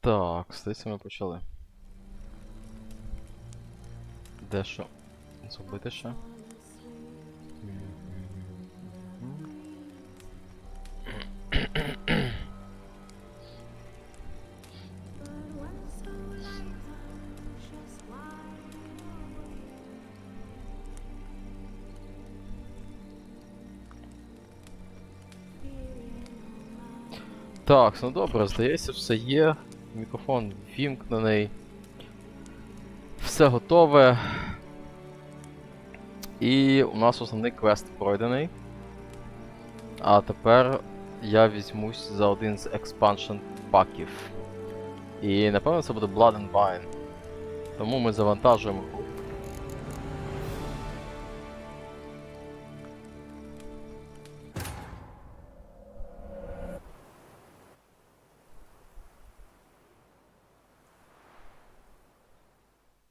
Так, здається, ми почали. Де що? Зробити ще? Так, ну добре, здається, все є. Мікрофон ввімкнений. Все готове. І у нас основний квест пройдений. А тепер я візьмусь за один з експаншн паків. І напевно це буде Blood and Wine. Тому ми завантажуємо.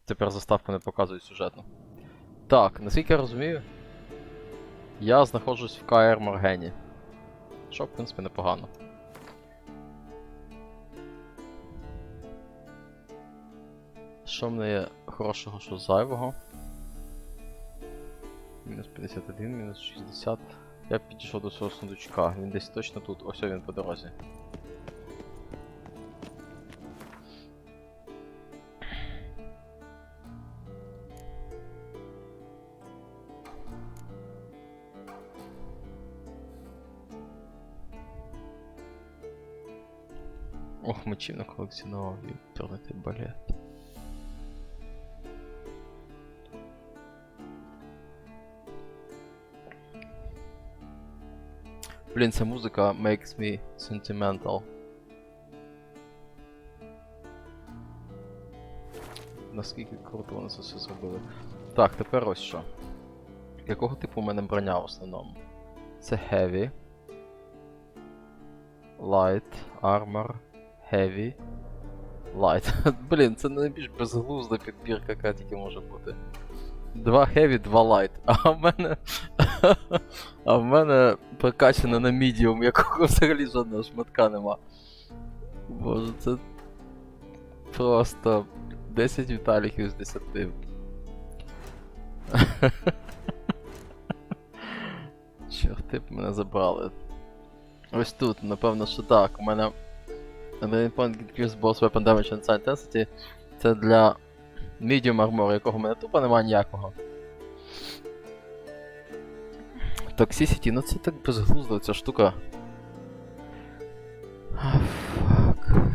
Тепер заставку не показує сюжетно. Так, наскільки я розумію, я знаходжусь в КР Моргені. Що, в принципі, непогано. Що в мене є хорошого, що зайвого? Мінус 51, мінус 60. Я підійшов до свого сундучка, він десь точно тут, ось він по дорозі. Ох, мечів наколекціонував і тернити балет. Блін, ця музика makes me sentimental. Наскільки круто вони це все зробили. Так, тепер ось що. Якого типу у мене броня в основному? Це Heavy. Light, Armor, Heavy, Light. Блін, це найбільш безглузда підбірка, яка тільки може бути. 2 Heavy, 2 Light. А в мене прокачано на Medium, якого взагалі жодного шматка нема. Боже, це просто 10 віталіків з 10. Чорти б мене забрали. Ось тут, напевно, що так. У мене Point Increase Boss Weapon Damage and Side Intensity. Це для Medium Armor, якого в мене тупо немає ніякого. Toxicity, ну це так безглуздо ця штука. Fuck.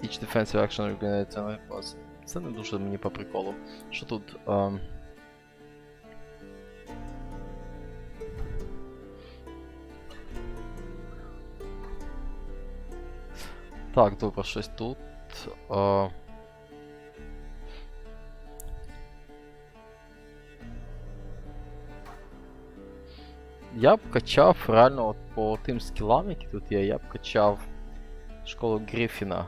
Each defensive action regenerates. Це не дуже мені по приколу. Що тут? Так, добре, щось тут. Я б качав реально от по тим скілам, які тут є, я б качав школу Гриффіна.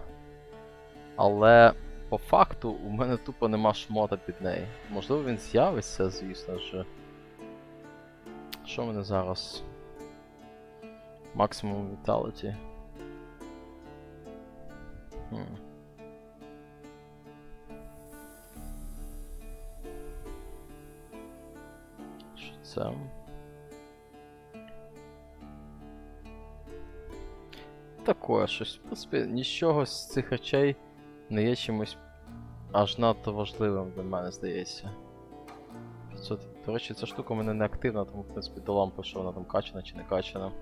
Але по факту у мене тупо нема шмота під неї. Можливо він з'явиться, звісно ж. Що в мене зараз? Максимум Vitality. Що це? Такое щось. В принципі, нічого з цих речей не є чимось аж надто важливим для мене, здається. 500. До речі, ця штука у мене не активна, тому в принципі до лампи, що вона там качана чи не качана.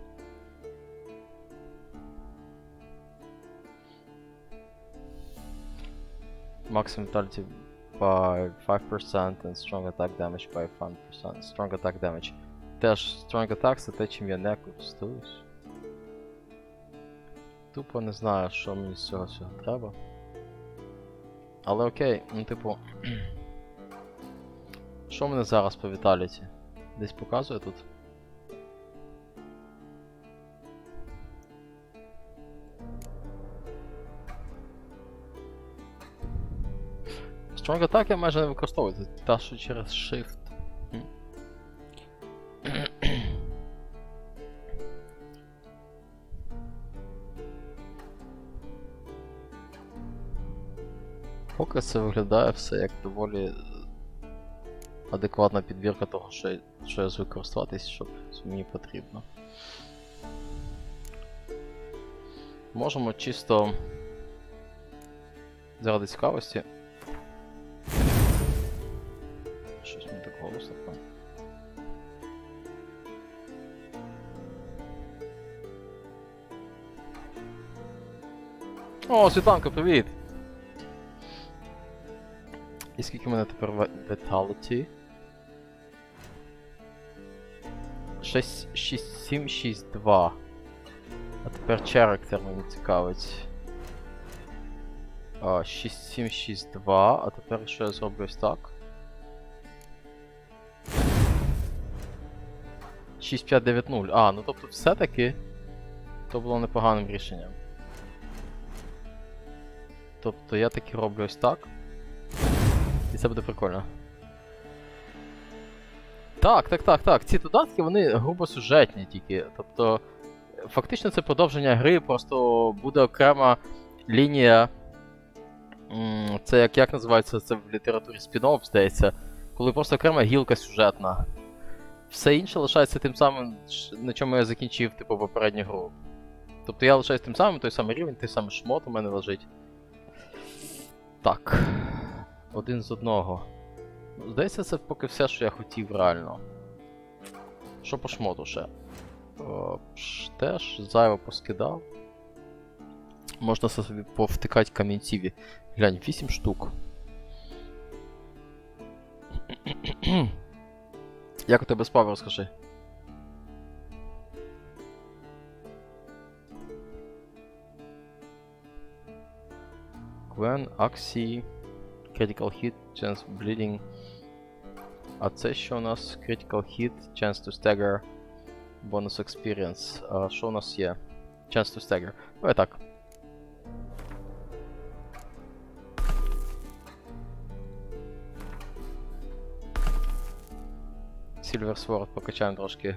Maximum vitality by 5% and strong attack damage by 5%. Strong attack damage. Теж strong attack це те, чим я не користуюсь. Тупо не знаю, що мені з цього всього треба. Але окей, ну типу... Що в мене зараз по Vitality? Десь показує тут? Strong Attack я майже не використовую, це та, що через Shift. Поки це виглядає все як доволі адекватна підбірка того, що я звик користуватись, що мені потрібно. Можемо чисто заради цікавості. Щось мені так голосно. О, Світланко, привіт! І скільки в мене тепер Vitality? 6762. А тепер character мені цікавить. 6762, а тепер що я зроблю ось так? 6590. А, ну тобто все-таки то було непоганим рішенням. Тобто я таки роблю ось так. І це буде прикольно. Так. Ці додатки, вони грубо сюжетні тільки. Тобто, фактично це продовження гри, просто буде окрема лінія. Це як називається це в літературі спін-офф, здається. Коли просто окрема гілка сюжетна. Все інше лишається тим самим, на чому я закінчив, типу, попередню гру. Тобто я лишаюсь тим самим, той самий рівень, той самий шмот у мене лежить. Так. Один з одного. Здається, це поки все, що я хотів реально. Що по шмоту ще? Теж зайво поскидав. Можна собі повтикати камінціві. Глянь, 8 штук. Як у тебе справа, розкажи? When Axie, Critical Hit, Chance Bleeding. А це що у нас? Critical Hit, Chance to Stagger, Bonus Experience. А що у нас є? Chance to Stagger. Давай так. Silver Sword покачаємо трошки.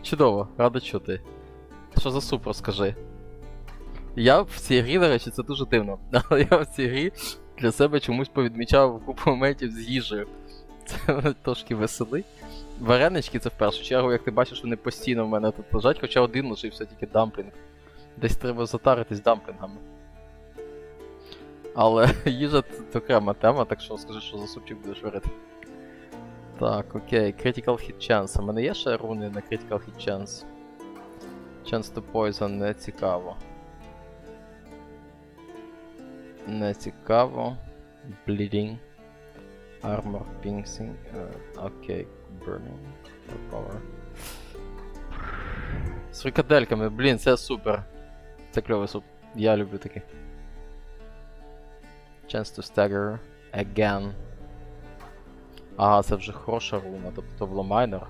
Чудово, радо чути. Що за суп, розкажи? Я в цій грі, до речі, це дуже дивно, але я в цій грі для себе чомусь повідмічав купу моментів з їжею. Це мене трошки веселить. Варенички це в першу чергу, як ти бачиш, вони постійно в мене тут лежать, хоча один лишився тільки дамплінг. Десь треба затаритись дамплінгами. Але їжа це окрема тема, так що скажи, що за супчик будеш варити. Так, окей, Critical Hit Chance. У мене є ще руни на Critical Hit Chance? Chance to Poison не цікаво. Не цікаво. Bleeding. Armor Piercing. Окей, Burning. Power. З фрикадельками, блін, це супер. Це кльовий суп. Я люблю такі. Chance to Stagger. Again. Ага, це вже хороша руна, тобто було Minor.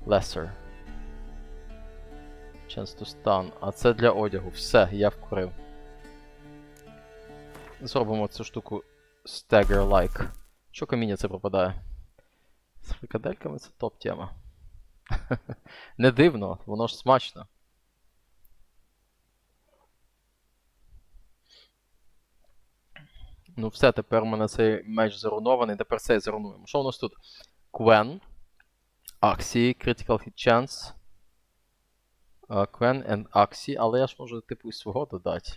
Lesser. Chance to Stun. А це для одягу. Все, я вкурив. Зробимо цю штуку Stagger-like. Що каміння це пропадає? З фрикадельками це топ-тема. Не дивно, воно ж смачно. Ну все, тепер у мене цей меч зарунований, тепер цей зарунуємо. Що у нас тут? Quen, Axie, Critical Hit Chance. Quen and Axie, але я ж можу типу і свого додати.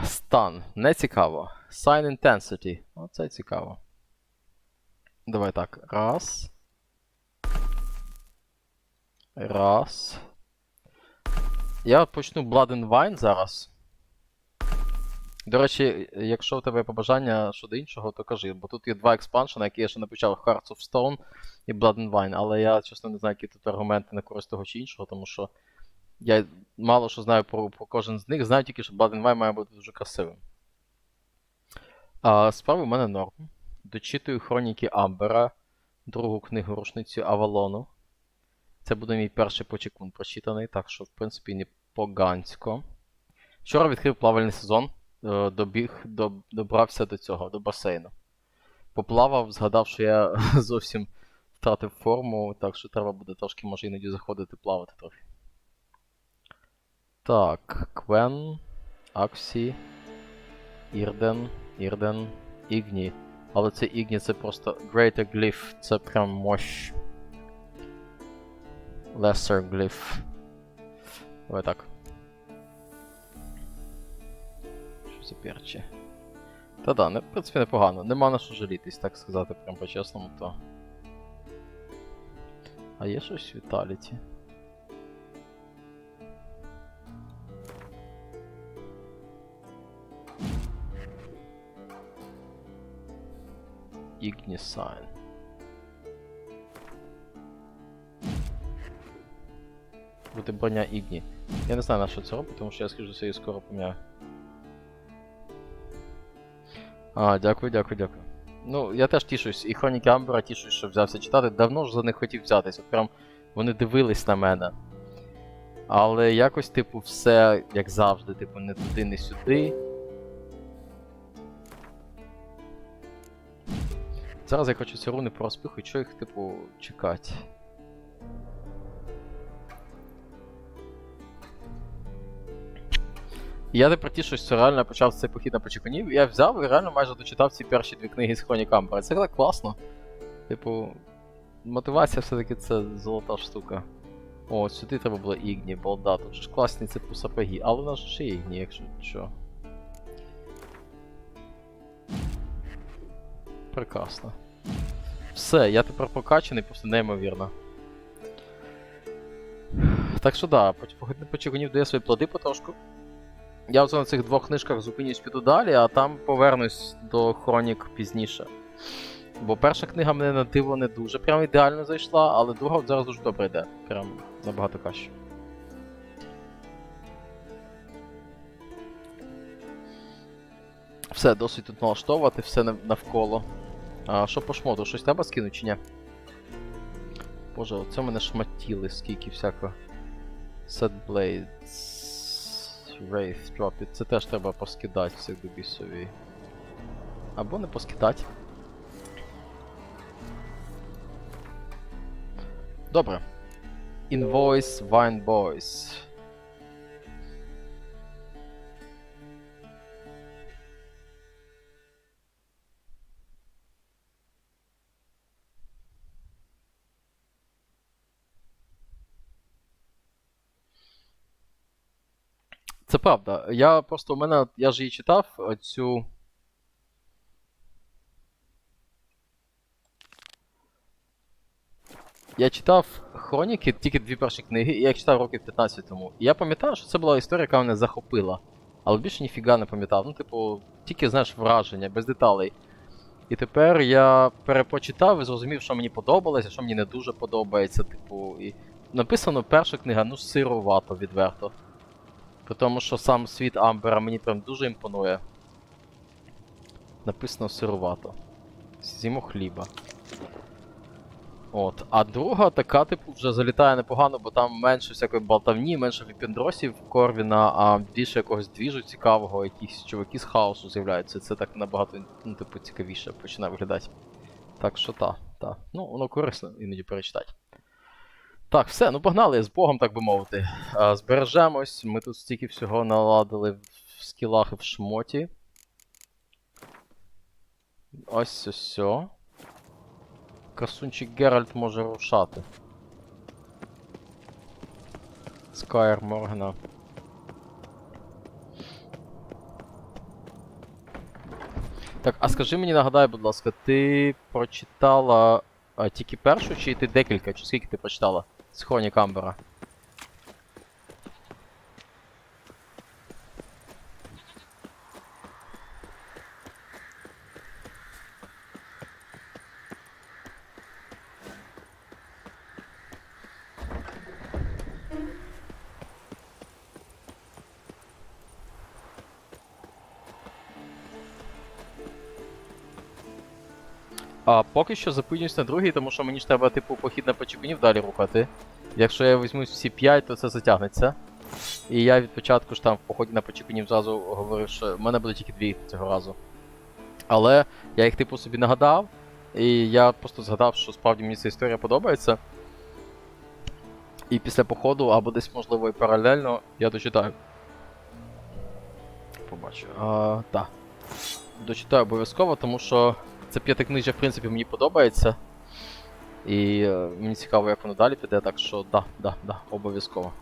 Stun, не цікаво. Sign Intensity, оце цікаво. Давай так, раз. Раз. Я почну Blood and Wine зараз. До речі, якщо у тебе побажання щодо іншого, то кажи, бо тут є два експаншени, які я ще не почав, Hearts of Stone і Blood and Wine, але я, чесно, не знаю, які тут аргументи на користь того чи іншого, тому що я мало що знаю про кожен з них, знаю тільки, що Blood and Wine має бути дуже красивим. Справи в мене норм. Дочитую Хроніки Амбера, другу книгу Рушницю Авалону. Це буде мій перший почекун прочитаний, так що, в принципі, не погансько. Вчора відкрив плавальний сезон. Добрався до цього, до басейну. Поплавав, згадав, що я зовсім втратив форму, так що треба буде трошки, може, іноді заходити, плавати трохи. Так, Квен, Аксі, Ірден, Ігні. Але це Ігні, це просто Greater Glyph, це прям мощ. Lesser Glyph. Давай так. Що за перчі? Та-да, в принципі, непогано. Нема на що жалітись, так сказати, прям по-чесному, то. А є щось Vitality? Igni Sign. Буде броня Ігні. Я не знаю, на що це робить, тому що я скажу, що її скоро поміняю. А, дякую. Ну, я теж тішусь, і Хроніки Амбера тішусь, що взявся читати. Давно ж за них хотів взятись, от прям вони дивились на мене. Але якось, типу, все, як завжди, типу, не туди, не сюди. Зараз я хочу ці руни порозпихую, що їх, типу, чекати. Я тепер тішусь, що реально почав цей похід на почекунів, я взяв і реально майже дочитав ці перші 2 книги з Хронік Амбера. Це так класно. Типу, мотивація все-таки це золота штука. О, сюди треба було Ігні, балда, тут ж класні типу сапоги, але у нас ще є Ігні, якщо що. Прекрасно. Все, я тепер прокачаний, просто неймовірно. Так що да, похід на почекунів дає свої плоди потрошку. Я оце на цих 2 книжках зупинюсь, піду далі, а там повернусь до Хронік пізніше. Бо перша книга мене на диво не дуже прям ідеально зайшла, але друга от зараз дуже добре йде. Прям набагато краще. Все, досить тут налаштовувати, все навколо. А що по шмоту? Щось треба скинути чи ні? Боже, оце мене шматіли, скільки всякого. Set Blades. Wraith Drop It. Це теж треба поскидати всіх до бісові. Або не поскидати. Добре. Invoice Wine Boys. Це правда. Я просто у мене, я ж її читав, цю... Я читав Хроніки, тільки 2 перші книги, і я читав років 15 тому. І я пам'ятаю, що це була історія, яка мене захопила. Але більше ніфіга не пам'ятав. Ну, типу, тільки, знаєш, враження, без деталей. І тепер я перепочитав і зрозумів, що мені подобалося, а що мені не дуже подобається, типу, і... Написано перша книга, ну, сирувато, відверто. При тому, що сам світ Амбера мені прям дуже імпонує. Написано сирувато. З'їмо хліба. От. А друга така, типу, вже залітає непогано, бо там менше всякої болтавні, менше віпіндросів Корвіна, а більше якогось двіжу цікавого, якісь чуваки з хаосу з'являються. Це так набагато, ну, типу, цікавіше починає виглядати. Так що та. Ну, воно корисно іноді перечитати. Так, все, ну погнали, з Богом, так би мовити. Збережемось, ми тут стільки всього наладили в скілах і в шмоті. Ось. Красунчик Геральт може рушати. Скайр Моргана. Так, а скажи мені, нагадай, будь ласка, ти прочитала тільки першу, чи ти декілька, чи скільки ти прочитала з Хронік Амбера? А поки що зупинюсь на другій, тому що мені ж треба, типу, похід на почекунів далі рухати. Якщо я візьмусь всі 5, то це затягнеться. І я від початку ж там в поході на почекунів зразу говорив, що в мене буде тільки 2 цього разу. Але я їх, типу, собі нагадав, І я просто згадав, що справді мені ця історія подобається. І після походу, або десь, можливо, і паралельно, я дочитаю. Побачу. Так. Дочитаю обов'язково, тому що це п'ятикнижжя, в принципі, мені подобається. І мені цікаво, як воно далі піде, так що да, обов'язково.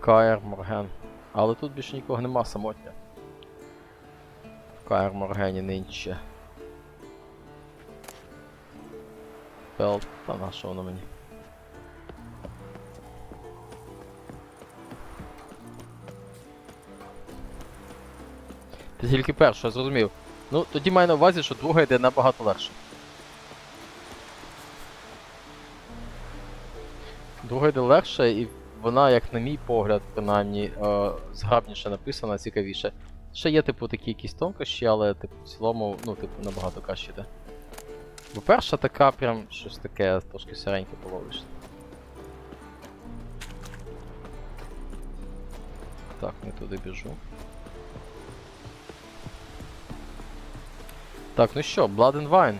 Каер Морген. Але тут більше нікого нема, самотня. Каер Моргені нинче. Пелт, та на що воно мені? Ти тільки першу, я зрозумів. Ну, тоді маю на увазі, що друга йде набагато легше. Друга йде легше, і вона, як на мій погляд, принаймні, зграбніше написана, цікавіше. Ще є, типу, такі якісь тонкощі, але, типу, в цілому, ну, типу, набагато краще йде. Бо перша така прям щось таке, трошки сиреньке половиш. Так, не туди біжу. Так, ну що, Blood and Wine.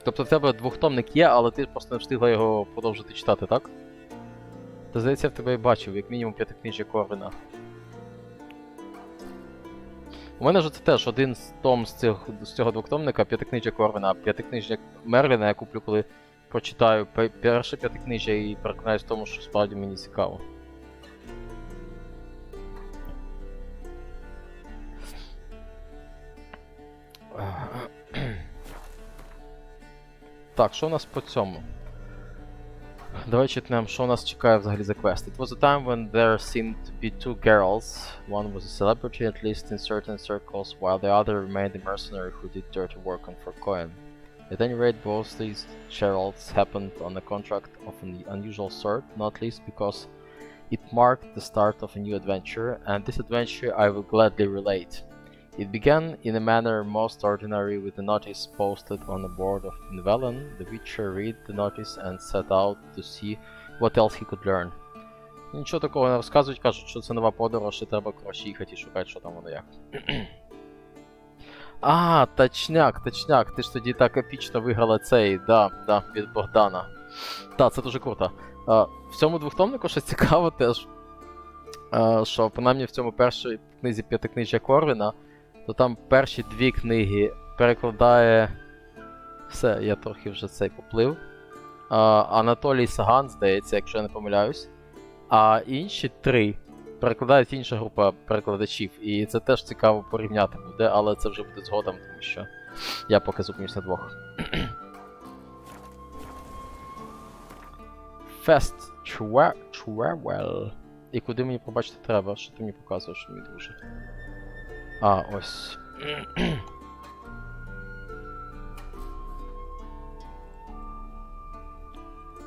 Тобто в тебе двохтомник є, але ти просто не встигла його продовжити читати, так? Та здається, я в тебе і бачив, як мінімум п'ятикнижжя Корвіна. У мене ж це теж один том з цього двохтомника, п'ятикнижжя Корвіна, а п'ятикнижжя Мерліна я куплю, коли прочитаю перше п'ятикнижжя і переконаюсь в тому, що справді мені цікаво. Так, що у нас по цьому? Давай читнемо, що у нас чекає взагалі за квест. It was a time when there seemed to be two girls. One was a celebrity, at least in certain circles, while the other remained a mercenary who did dirty work on for coin. At any rate, both these Geralds happened on a contract of an unusual sort, not least because it marked the start of a new adventure, and this adventure I will gladly relate. It began in a manner most ordinary with a notice posted on the board of Velen. The Witcher read the notice and set out to see what else he could learn. Нічого такого не розказують, кажуть, що це нова подорож і треба коротше їхати і шукати, що там воно як. А, точняк, ти ж тоді так епічно виграла цей, да, від Богдана. Так, це дуже круто. В цьому двохтомнику ще цікаво теж, що принаймні в цьому першій книзі п'ятикнижжя Корвіна, то там перші дві книги перекладає... Все, я трохи вже цей поплив. Анатолій Саган, здається, якщо я не помиляюсь. А інші три перекладають інша група перекладачів. І це теж цікаво порівняти буде, але це вже буде згодом, тому що я поки зупинюсь на двох. Fest Travel. І куди мені побачити треба? Що ти мені показуєш, мій друже? А, ось.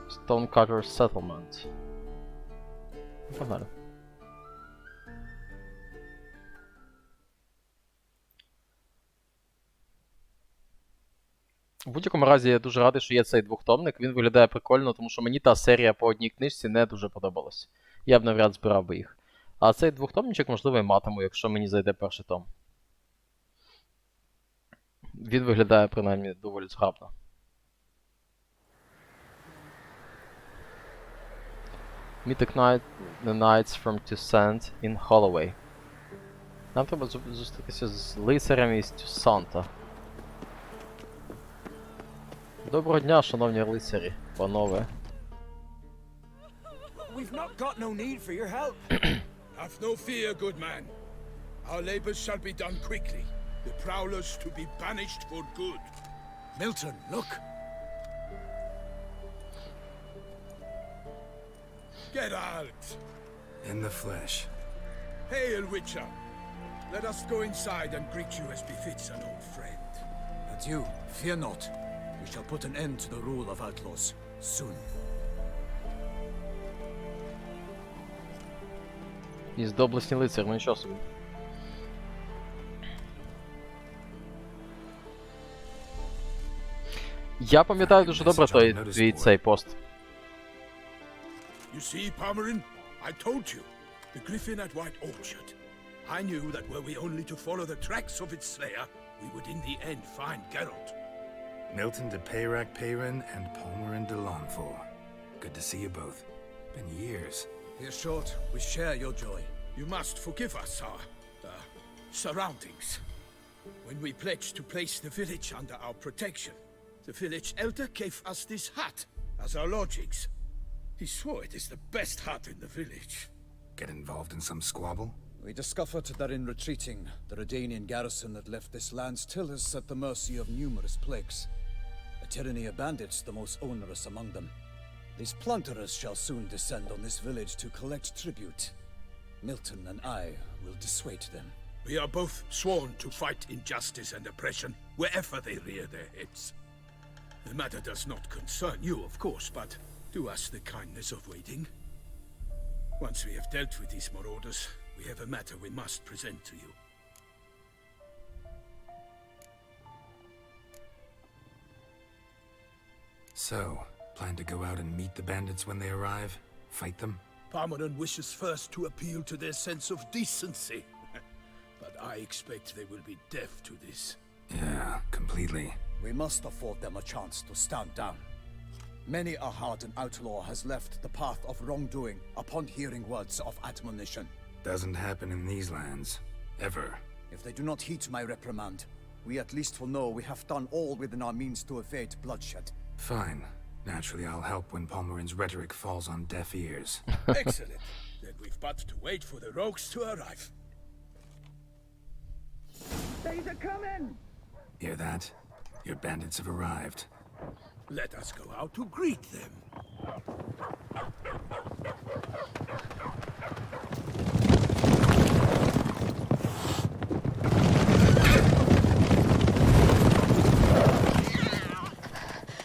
Stonecutter Settlement. Погнали. В будь-якому разі я дуже радий, що є цей двохтомник. Він виглядає прикольно, тому що мені та серія по одній книжці не дуже подобалась. Я б навряд збирав би їх. А цей двохтомничок, можливо, і матиму, якщо мені зайде перший том. Він виглядає, принаймні, доволі зграбно. Meet the Knights from Toussaint in Holloway. Нам треба зустрітися з лицарями із Тюссанта. Доброго дня, шановні лицарі, панове. We've not got no need for your help. Have no fear, good man. Our labors shall be done quickly. The prowlers to be banished for good. Milton, look. Get out! In the flesh. Hail, Witcher. Let us go inside and greet you as befits an old friend. And you, fear not. We shall put an end to the rule of outlaws soon. Із доблесні лицар, ну нічого собі. Я пам'ятаю дуже добре твій цей пост. You see, Palmerin, I told you. The griffin at White Orchard. I knew that were we only to follow the tracks of its slayer, we would in the end find Geralt. Milton de Peyrac Peyrin and Palmerin de Lawnfall. Good to see you both. Been years. Here, short, we share your joy. You must forgive us our surroundings. When we pledged to place the village under our protection, the village elder gave us this hut as our lodgings. He swore it is the best hut in the village. Get involved in some squabble? We discovered that in retreating, the Redanian garrison that left this land still is at the mercy of numerous plagues. A tyranny of bandits, the most onerous among them. These plunderers shall soon descend on this village to collect tribute. Milton and I will dissuade them. We are both sworn to fight injustice and oppression wherever they rear their heads. The matter does not concern you, of course, but do us the kindness of waiting. Once we have dealt with these marauders, we have a matter we must present to you. So, plan to go out and meet the bandits when they arrive? Fight them? Palmerin wishes first to appeal to their sense of decency. But I expect they will be deaf to this. Yeah, completely. We must afford them a chance to stand down. Many a hardened outlaw has left the path of wrongdoing upon hearing words of admonition. Doesn't happen in these lands. Ever. If they do not heed my reprimand, we at least will know we have done all within our means to evade bloodshed. Fine. Naturally, I'll help when Palmerin's rhetoric falls on deaf ears. Excellent. Then we've but to wait for the rogues to arrive. They's a coming! Hear that? Your bandits have arrived. Let us go out to greet them.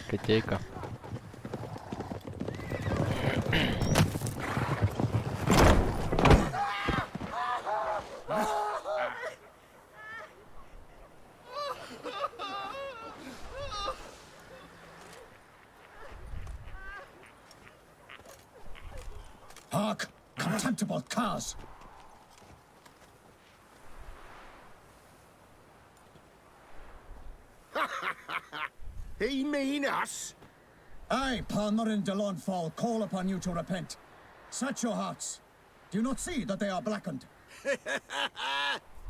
Котейка. Hark! Contemptible cars! He mean us? I, Palmerin de Lawnfall, call upon you to repent. Set your hearts. Do you not see that they are blackened?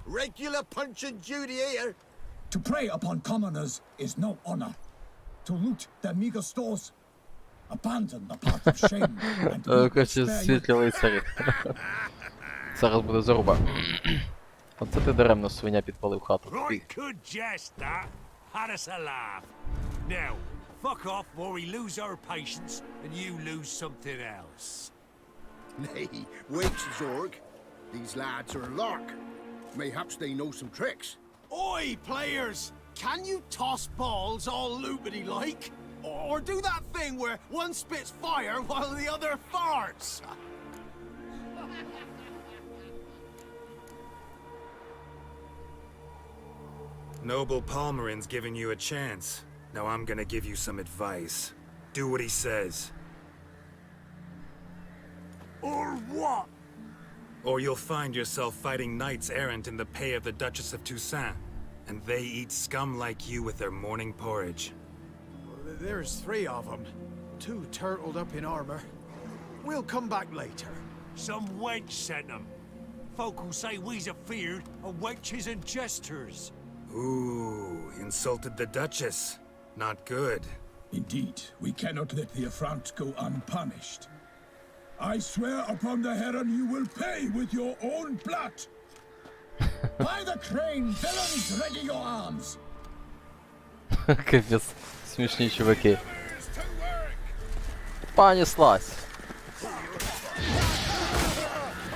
Regular punch and duty here. To prey upon commoners is no honor. To loot their meager stores, abandon the path of shame and Короче, світлі лицарі. Зараз буде заруба. Оце ти даремно свиня підпалив хату. Right, good jest, that. Had us a laugh. Now, fuck off or we lose our patience and you lose something else. Nay, wait, Zorg. These lads are a lark. Mayhaps they know some tricks. Oi, players! Can you toss balls all loopity-like? Or do that thing where one spits fire while the other farts? Noble Palmerin's giving you a chance. Now I'm gonna give you some advice. Do what he says. Or what? Or you'll find yourself fighting knights errant in the pay of the Duchess of Toussaint. And they eat scum like you with their morning porridge. There's 3 of them. 2 turtled up in armor. We'll come back later. Some wench sent them. Folk will say we's afeard of wenches and jesters. Ooh, insulted the Duchess. Not good. Indeed, we cannot let the affront go unpunished. I swear upon the heron you will pay with your own blood. By the crane, villains, ready your arms! Капець, смішні чуваки. Понеслась.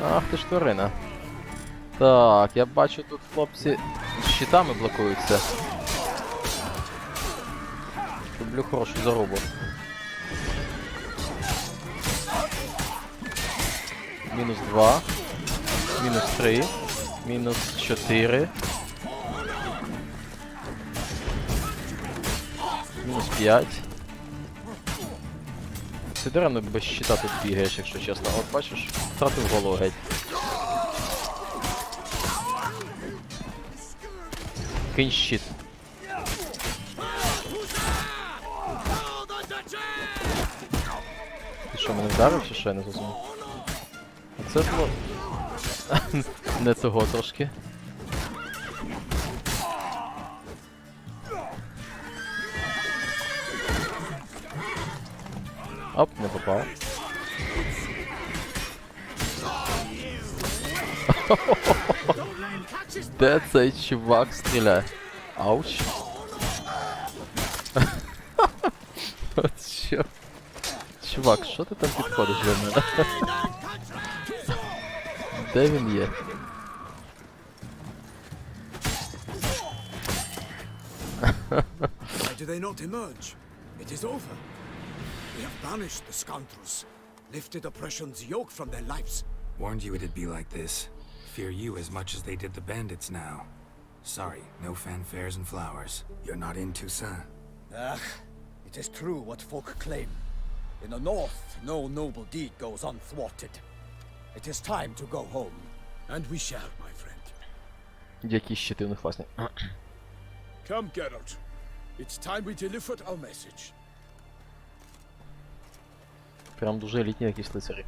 Ах ти ж тварина. Так, я бачу тут хлопці з щитами блокуються. Люблю хорошу зарубу. Мінус 2. Мінус 3. Мінус 4. Мінус 5. Ти даремно без щита тут бігаєш, якщо чесно. От бачиш, втратив голову геть. Кинь щит. Ти що, мене вдарив чи що, я не зрозумів? Оце було... не того трошки. Оп, не попав. Де цей чувак стріляє? Ауч. От що? Чувак, що ти там підходиш до мене? Де він є? Why do they not emerge? It is over. We have banished the scoundrels, lifted oppression's yoke from their lives. Warned you it'd be like this. Fear you as much as they did the bandits now. Sorry, no fanfares and flowers. You're not in Toussaint. Ah, it is true what folk claim. In the north, no noble deed goes unthwarted. It is time to go home. And we shall, my friend. Які щити у них власні. Come, Geralt. It's time we delivered our message. Прям дуже елітні якісь лицарі.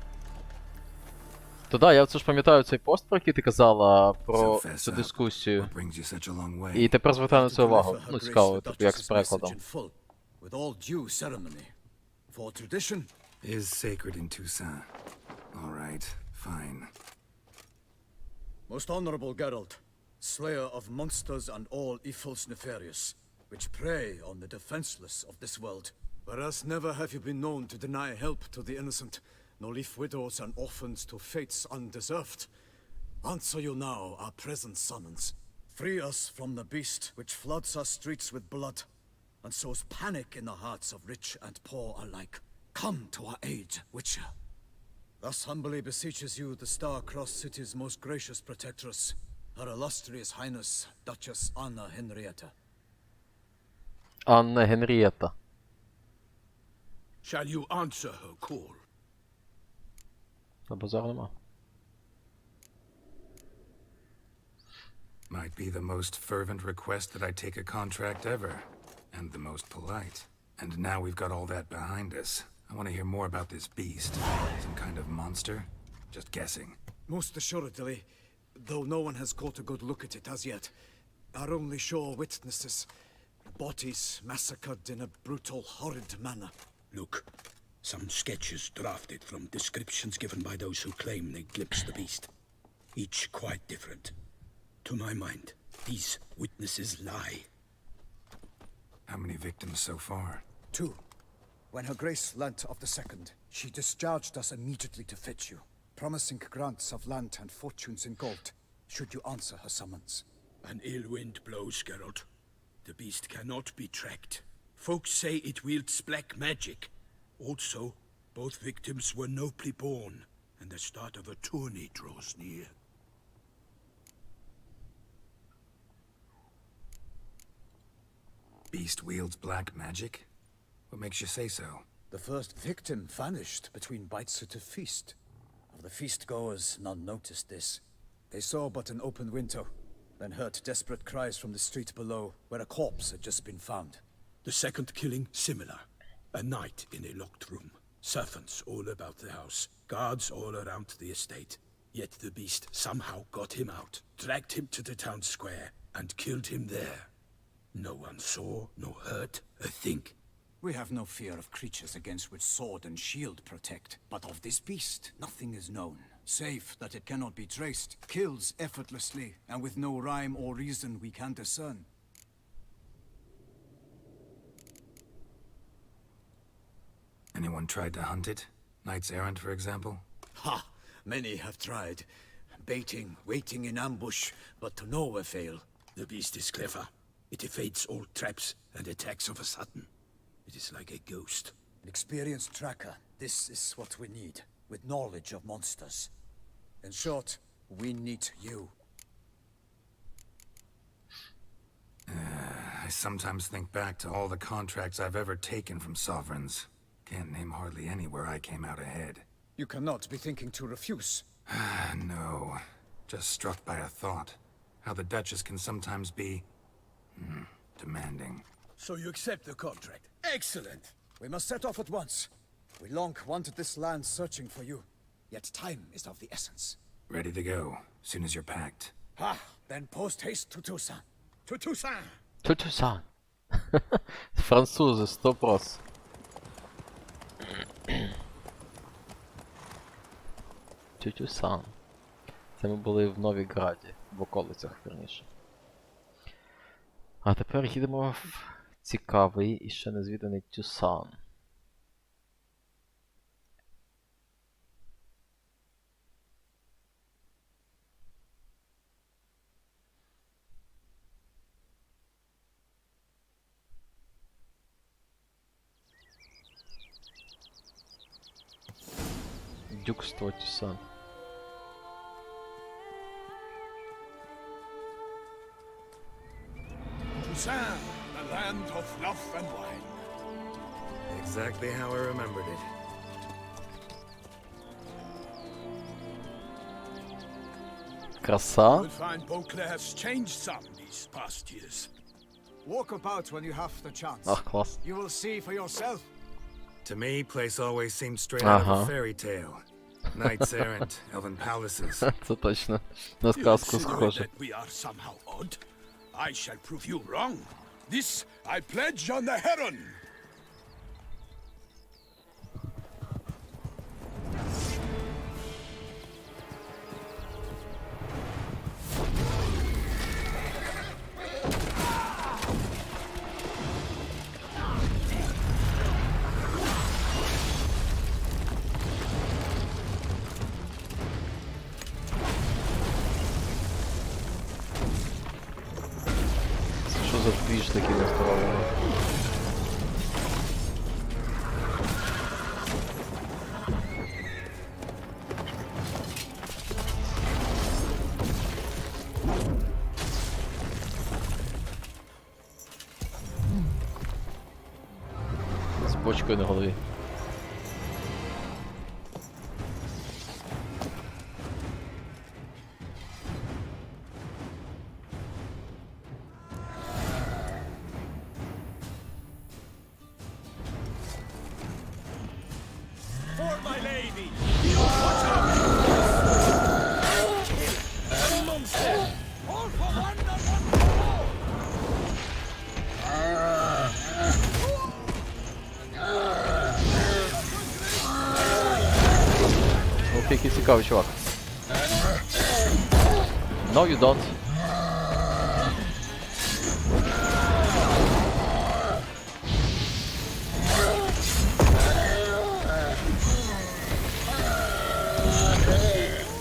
То да, я це ж пам'ятаю цей пост, про який ти казала, про цю дискусію. What brings you such a long way? І тепер звертаю на це увагу. Deliver her Ну, grace цікаво, the типу, як з Duchess's перекладом. message in full, with all due ceremony. For tradition, Is sacred in Toussaint. All right, fine. most honorable Geralt, slayer of monsters and all evils nefarious, which prey on the defenseless of this world. Whereas never have you been known to deny help to the innocent, nor leave widows and orphans to fates undeserved. Answer you now our present summons. Free us from the beast which floods our streets with blood, and sows panic in the hearts of rich and poor alike. Come to our aid, Witcher. Thus humbly beseeches you the star-crossed city's most gracious protectress, Her illustrious Highness, Duchess Anna Henrietta. Анна Генрієта. Shall you answer her call? На базар нема. Might be the most fervent request that I take a contract ever. And the most polite. And now we've got all that behind us. I want to hear more about this beast. Some kind of monster? Just guessing. Most assuredly, though no one has caught a good look at it as yet. Our only sure witnesses. Bodies massacred in a brutal, horrid manner. Look, some sketches drafted from descriptions given by those who claim they glimpsed the beast. Each quite different. To my mind, these witnesses lie. How many victims so far? 2. When Her Grace learnt of the second, she discharged us immediately to fetch you, promising grants of land and fortunes in gold, should you answer her summons. An ill wind blows, Geralt. The beast cannot be tracked. Folks say it wields black magic. Also, both victims were nobly born, and the start of a tourney draws near. Beast wields black magic? What makes you say so? The first victim vanished between bites at a feast. Of the feast-goers, none noticed this. They saw but an open window, then heard desperate cries from the street below, where a corpse had just been found. The second killing, similar. A night in a locked room. Servants all about the house. Guards all around the estate. Yet the beast somehow got him out, dragged him to the town square, and killed him there. No one saw, nor heard a thing. We have no fear of creatures against which sword and shield protect. But of this beast, nothing is known. Save that it cannot be traced, kills effortlessly, and with no rhyme or reason we can discern. Anyone tried to hunt it? Knights errant, for example? Ha! Many have tried. Baiting, waiting in ambush, but to no avail. The beast is clever. It evades all traps and attacks of a sudden. It is like a ghost. An experienced tracker, this is what we need, with knowledge of monsters. In short, we need you. I sometimes think back to all the contracts I've ever taken from sovereigns. Can't name hardly any where I came out ahead. You cannot be thinking to refuse. No. Just struck by a thought. How the Duchess can sometimes be... demanding. So you accept the contract. Excellent. We must set off at once. We long wanted this land searching for you. Yet time is of the essence. Ready to go, soon as you're packed. Ah, then post haste to Toussaint. To Toussaint. Тю-тю-сан. Французи, 100%. Тю-тю-сан. Це ми були в Новіграді, в околицях, верніше. А тепер їдемо в цікавий і ще незвіданий Тюсан. Дюкство Тюсан. Toussaint, the land of love and wine. Exactly how I remembered it. Краса. You will find Beauclair has changed some these past years. Walk about when you have the chance. Ах, клас. You will see for yourself. To me, place always seemed straight out of Ага. a fairy tale. Knights errant, elven palaces. Це точно на You сказку insinuate схоже. that we are somehow odd. I shall prove you wrong. This I pledge on the Heron. Що за двіж такий наставлений? З бочкою на голові. For my lady! All for one and one for all. Ох, який цікавий чувак. No, you don't.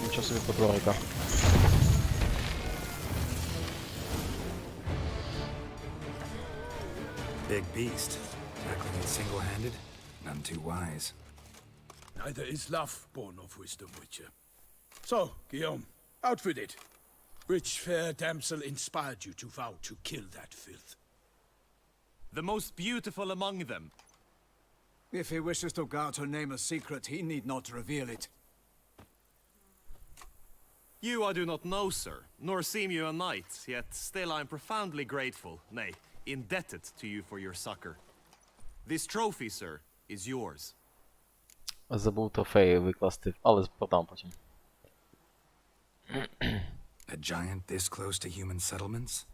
Нічого собі подворика. Big beast. Tackling it single-handed? None too wise. Neither is love born of wisdom, Witcher. So, Guillaume, out with it. Which fair damsel inspired you to vow to kill that filth? The most beautiful among them. If he wishes to guard her name a secret, he need not reveal it. You I do not know, sir, nor seem you a knight, yet still I am profoundly grateful, nay, indebted to you for your succor. This trophy, sir, is yours. Забув трофеї викласти, але продам потім. A giant this close to human settlements?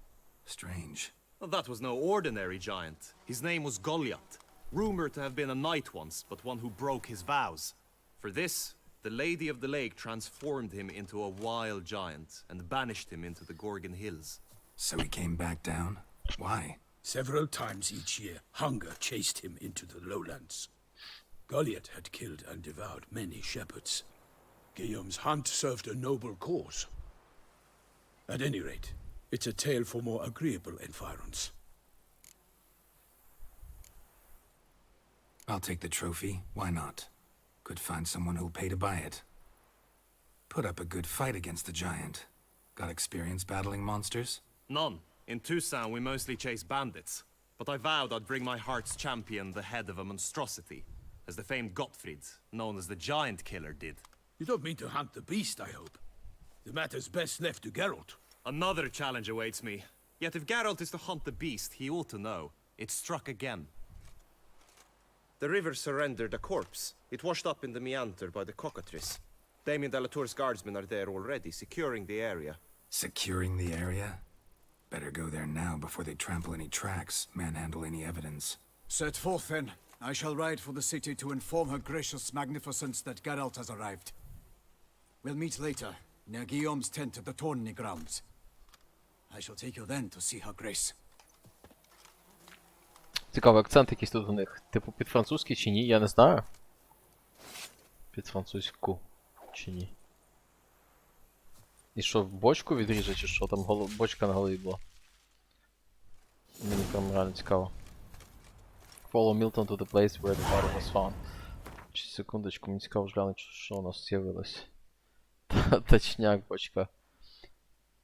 Strange. Well, that was no ordinary giant. His name was Goliath, rumored to have been a knight once, but one who broke his vows. For this, the Lady of the Lake transformed him into a wild giant and banished him into the Gorgon Hills. So he came back down? Why? Several times each year, hunger chased him into the lowlands. Goliath had killed and devoured many shepherds. Guillaume's hunt served a noble cause. At any rate, it's a tale for more agreeable environs. I'll take the trophy. Why not? Could find someone who'll pay to buy it. Put up a good fight against the giant. Got experience battling monsters? None. In Toussaint, we mostly chase bandits. But I vowed I'd bring my heart's champion the head of a monstrosity. as the famed Gottfried, known as the Giant Killer, did. You don't mean to hunt the beast, I hope. The matter's best left to Geralt. Another challenge awaits me. Yet if Geralt is to hunt the beast, he ought to know. It struck again. The river surrendered a corpse. It washed up in the meander by the cockatrice. Damien Delatour's guardsmen are there already, securing the area. Securing the area? Better go there now before they trample any tracks, manhandle any evidence. Set forth then. I shall ride for the city to inform her gracious magnificence that Geralt has arrived. We'll meet later, near Guillaume's tent at the Tourney grounds. I shall take you then to see her grace. Цікавий акцент якийсь тут у них. Типу під французький чи ні, я не знаю. Під французьку чи ні. І що, в бочку відріже, чи що? Там бочка на голові була. Мені прям реально цікаво. Follow Milton to the place where the body was found. Чи секундочку, мені цікаво глянути, що у нас з'явилось. Точняк, бочка.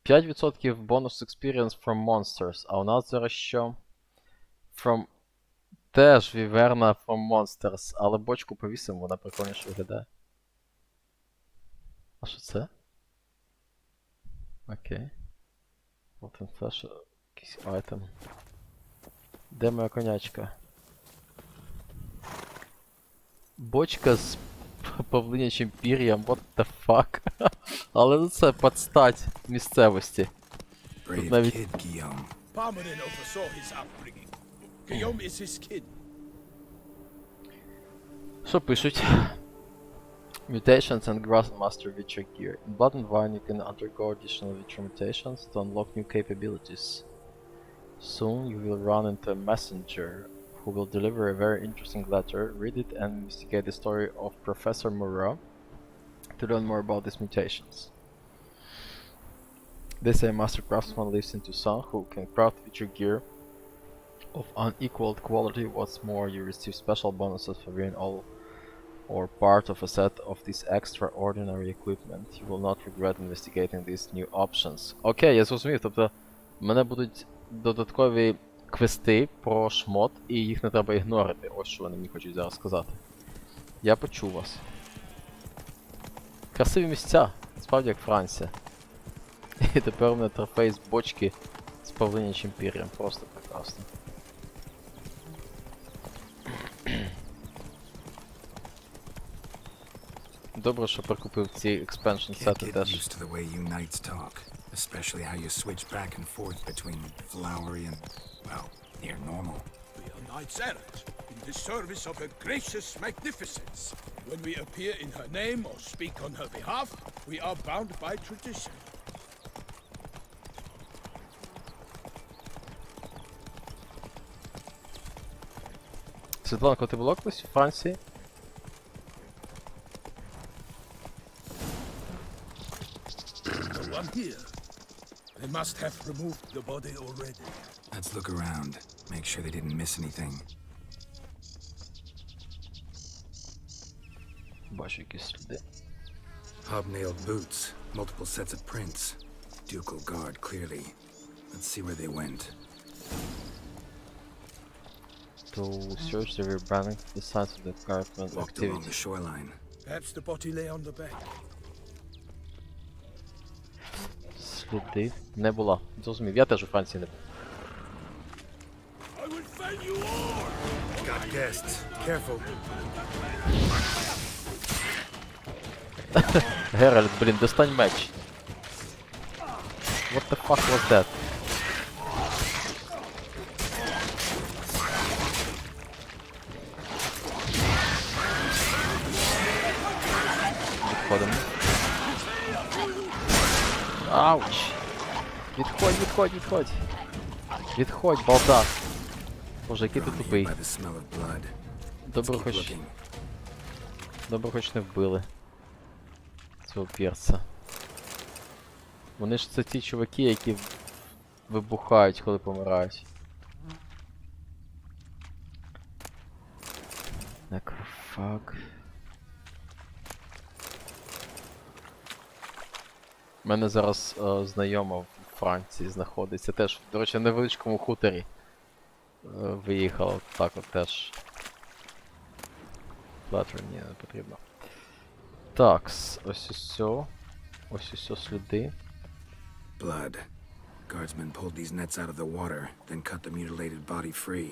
5% bonus experience from monsters. А у нас зараз що? From... Теж віверна from monsters. Але бочку повісимо, вона прикольніше виглядає. А що це? Окей. Потім флеш, якийсь айтем. Де моя конячка? Бочка з павлинячим пір'ям, what the fuck? Але це подстать місцевості. Тут навіть... Parmanin oversaw his upbringing. Guillaume is his kid. Що пишуть? Mutations and Grandmaster Witcher gear. In Blood and Wine you can undergo additional Witcher mutations to unlock new capabilities. Soon you will run into a messenger who will deliver a very interesting letter. Read it and investigate the story of Professor Moreau to learn more about these mutations. They say a master craftsman lives in Tucson who can craft Witcher gear of unequaled quality. What's more, you receive special bonuses for winning all or part of a set of this extraordinary equipment. You will not regret investigating these new options. Окей, я зрозумів, тобто в мене будуть додаткові квести про шмот і їх не треба ігнорити. Ось що вони мені хочуть зараз сказати. Я почув вас. Красиві місця, справді як Франція. І тепер у мене трофей з бочки з павлинячим пір'ям. Просто прекрасно. Добре, що прикупив ці експеншн сети теж. Especially how you switch back and forth between flowery and, well, near normal. We are knights errant in the service of her gracious magnificence. When we appear in her name or speak on her behalf, we are bound by tradition. Світланко, ти була колись у Франції? No one here. They must have removed the body already. Let's look around. Make sure they didn't miss anything. Бачу якісь сліди. Hobnailed boots, multiple sets of prints. Ducal guard, clearly. Let's see where they went. To search the rebranding the sites of the garment Walked along activity. the shoreline. Perhaps the body lay on the bank. Сліди. Не була. Зрозумів, я теж у Франції не був. I will fell you all! Got guests. Careful. Геральт, блін, достань меч. What the fuck was that? Відходимо. Ауч! Відходь, відходь, відходь! Відходь, балда! Боже, який ти тупий. Добре хоч не вбили цього перця. Вони ж це ті чуваки, які вибухають, коли помирають. Некрофаг. У мене зараз знайома в Франції знаходиться. Теж, до речі, на невеличкому хуторі виїхала. Так от теж. Платер, ні, не потрібно. Такс, ось усьо. Ось усьо сліди. Blood. Guardsmen pulled these nets out of the water, then cut the mutilated body free.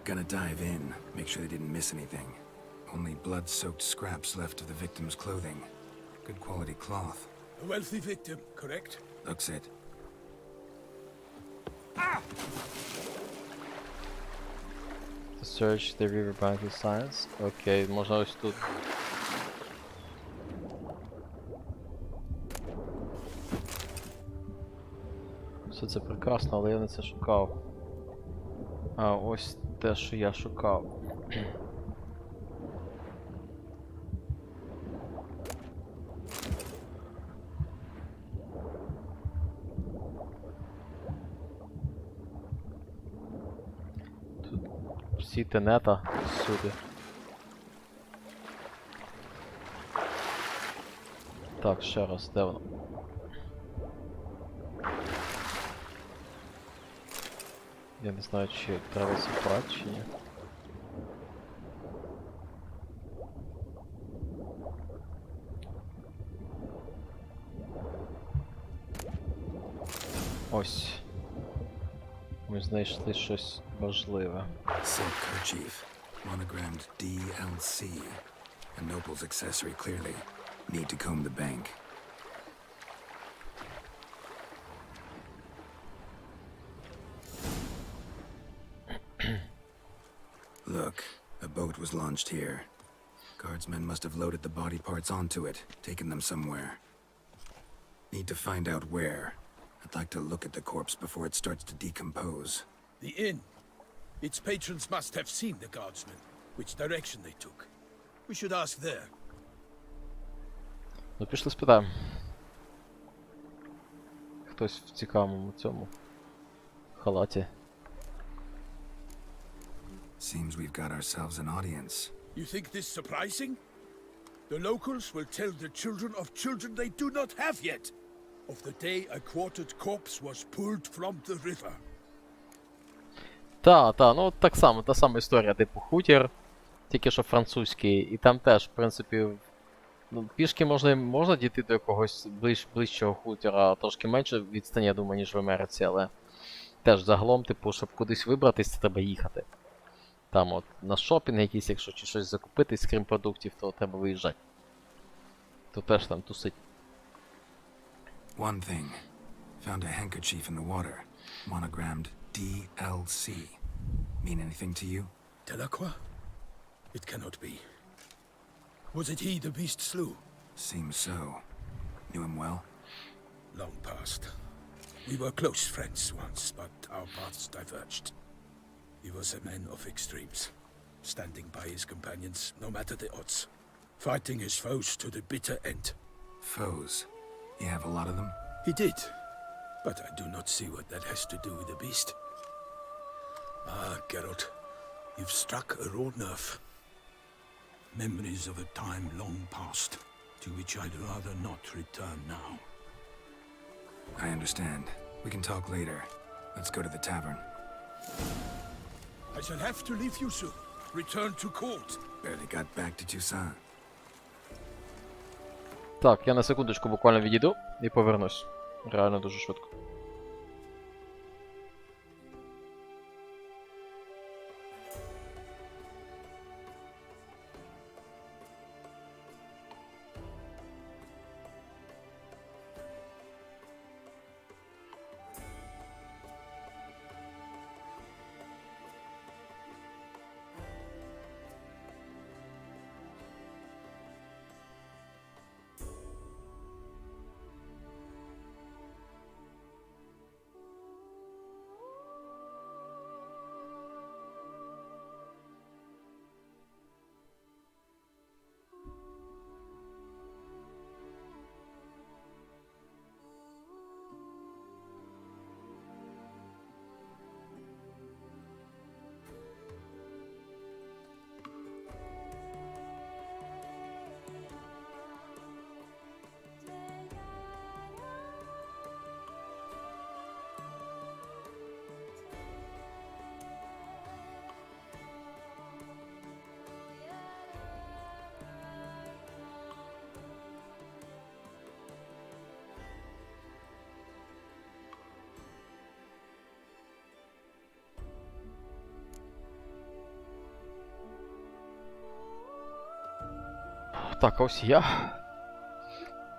Gonna dive in, make sure they didn't miss anything. Only blood-soaked scraps left of the victim's clothing. Good quality cloth. A wealthy victim, correct? Looks it. To search the riverbank with science. Окей, можна ось тут. Все це прекрасно, але я не це шукав. А ось те, що я шукав. Тут всі тенета всюди. Так, ще раз, де воно? Я не знаю, чи треба це брати, чи ні. Ось. Ми знайшли щось важливе. Silk kerchief, monogrammed DLC. A noble's accessory, clearly. Need to comb the bank. Look, a boat was launched here. Guardsmen must have loaded the body parts onto it, taken them somewhere. Need to find out where. I'd like to look at the corpse before it starts to decompose. The inn. Its patrons must have seen the guardsmen, which direction they took. We should ask there. Ну, пішли спитаємо. Хтось в цікавому цьому халаті. Seems we've got ourselves an audience. You think this surprising? The locals will tell the children of children they do not have yet, of the day a quartered corpse was pulled from the river. Та, ну так само, та сама історія, типу хутір, тільки що французький, і там теж, в принципі, ну, пішки можна дійти до якогось ближчого хутора, трошки менше відстані, я думаю, ніж в Америці, але теж загалом, типу, щоб кудись вибратись, треба їхати. Там от на шопінг якийсь, якщо чи щось закупитись, крім продуктів, то треба виїжджати. То теж там тусить. One thing. Found a handkerchief in the water. Monogrammed DLC. Mean anything to you? Delacroix? It cannot be. Was it he the beast slew? Seems so. Knew him well? Long past. We were close friends once, but our paths diverged. He was a man of extremes, standing by his companions no matter the odds, fighting his foes to the bitter end. Foes? You have a lot of them? He did, but I do not see what that has to do with the beast. Ah, Geralt, you've struck a raw nerve. Memories of a time long past, to which I'd rather not return now. I understand. We can talk later. Let's go to the tavern. I shall have to leave you soon. Return to court. Barely got back to Toussaint. Так, я на секундочку буквально відійду і повернусь. Реально дуже швидко. Так, а ось я.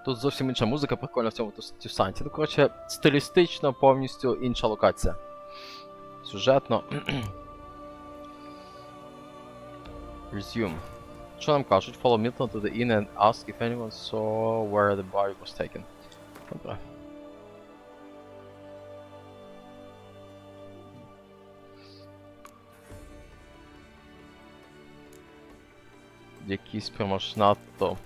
Тут зовсім інша музика, прикольна в цьому Тюсанті. Ну, коротше, стилістично повністю інша локація. Сюжетно. Resume. Що нам кажуть? Follow Milton to the inn and ask if anyone saw where the body was taken. Добре. Якийсь прямо ж надто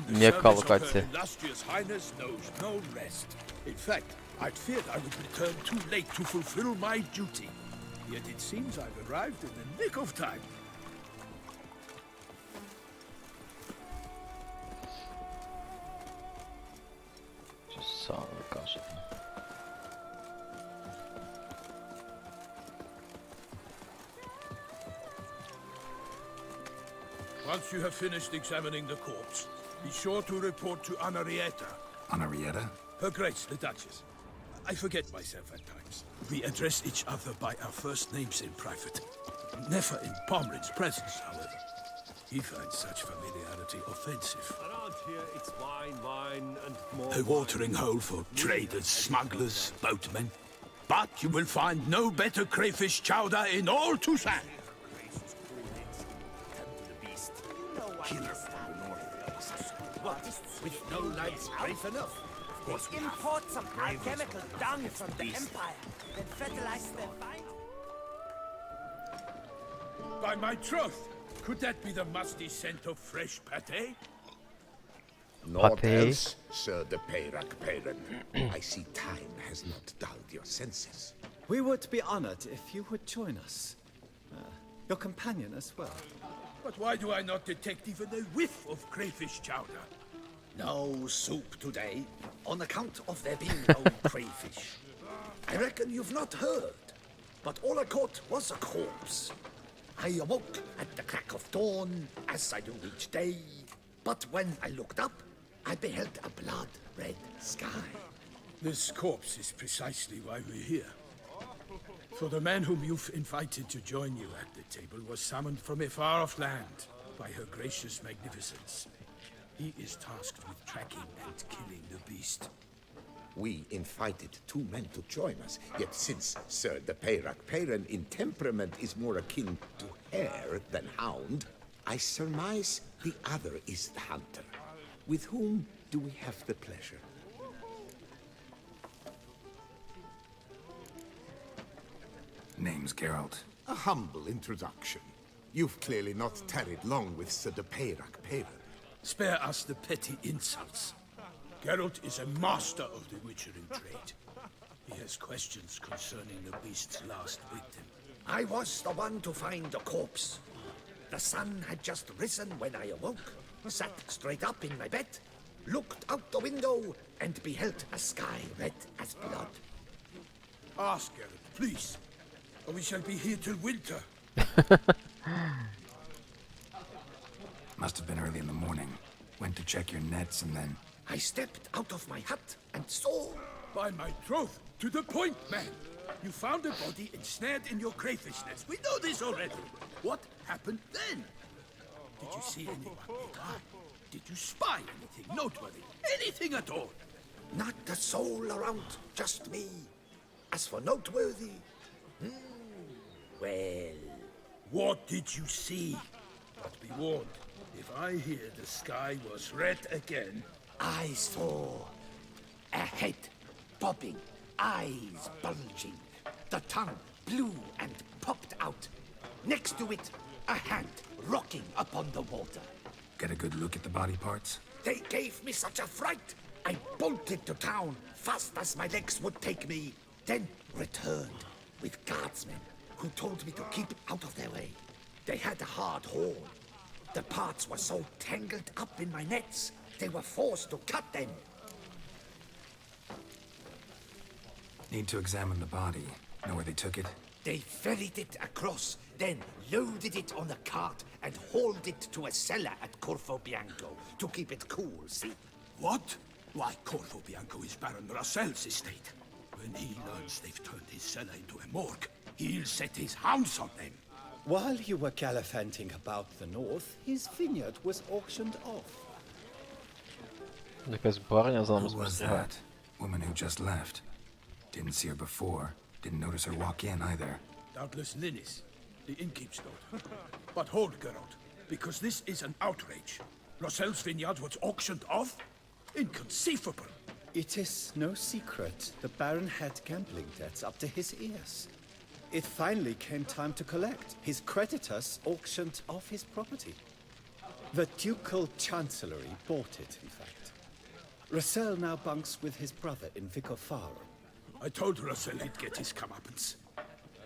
м'яка локація. Illustrious Highness knows no rest. In fact, I'd feared I would return too late to fulfill my duty. Yet it seems I've arrived in the nick of time. Що саме кажете? Once you have finished examining the corpse, be sure to report to Anarietta, Anarietta? Her Grace, the Duchess. I forget myself at times. We address each other by our first names in private. Never in Pomrin's presence, however. He finds such familiarity offensive. Around here, it's wine, wine, and more. A watering hole for traders, smugglers, boatmen. But you will find no better crayfish chowder in all Tucson. With no lights brave enough. Of course we Import some alchemical dung from the Empire, then fertilize their vine. By my troth, could that be the musty scent of fresh pate? Naught Pate. else, Sir de Peyrac Peyran. I see time has not dulled your senses. We would be honored if you would join us. Your companion as well. But why do I not detect even a whiff of crayfish chowder? No soup today, on account of there being no crayfish. I reckon you've not heard, but all I caught was a corpse. I awoke at the crack of dawn, as I do each day, but when I looked up, I beheld a blood-red sky. This corpse is precisely why we're here. For the man whom you've invited to join you at the table was summoned from a far-off land by her gracious magnificence. He is tasked with tracking and killing the beast. We invited two men to join us, yet since Sir de Peyrac Peyran in temperament is more akin to hare than hound, I surmise the other is the hunter. With whom do we have the pleasure? Name's Geralt. A humble introduction. You've clearly not tarried long with Sir de Peyrac Peyran. Spare us the petty insults. Geralt is a master of the witchering trade. He has questions concerning the beast's last victim. I was the one to find the corpse. The sun had just risen when I awoke, sat straight up in my bed, looked out the window, and beheld a sky red as blood. Ask Geralt, please, or we shall be here till winter. Must have been early in the morning. Went to check your nets and then... I stepped out of my hut and saw... By my troth, to the point, man. You found a body ensnared in your crayfish nest. We know this already. What happened then? Did you see anyone nearby? Did you spy anything noteworthy? Anything at all? Not a soul around, just me. As for noteworthy... well... What did you see? But be warned, if I hear the sky was red again... I saw a head bobbing, eyes bulging, the tongue blue and popped out. Next to it, a hand rocking upon the water. Get a good look at the body parts? They gave me such a fright. I bolted to town fast as my legs would take me, then returned with guardsmen who told me to keep out of their way. They had a hard haul. The parts were so tangled up in my nets, they were forced to cut them. Need to examine the body. Know where they took it? They ferried it across, then loaded it on a cart and hauled it to a cellar at Corvo Bianco to keep it cool, see? What? Why, Corvo Bianco is Baron Russell's estate. When he learns they've turned his cellar into a morgue, he'll set his hounds on them. While you were gallivanting about the north, his vineyard was auctioned off. Якась барня за нами Who was спостерігає. that? Woman who just left. Didn't see her before. Didn't notice her walk in either. Doubtless Linnis, the innkeep's daughter. But hold, Geralt, because this is an outrage. Rossel's vineyard was auctioned off? Inconceivable! It is no secret the Baron had gambling debts up to his ears. It finally came time to collect. His creditors auctioned off his property. The ducal chancellery bought it, in fact. Rossel now bunks with his brother in Vicar Farm. I told Rossel he'd get his comeuppance.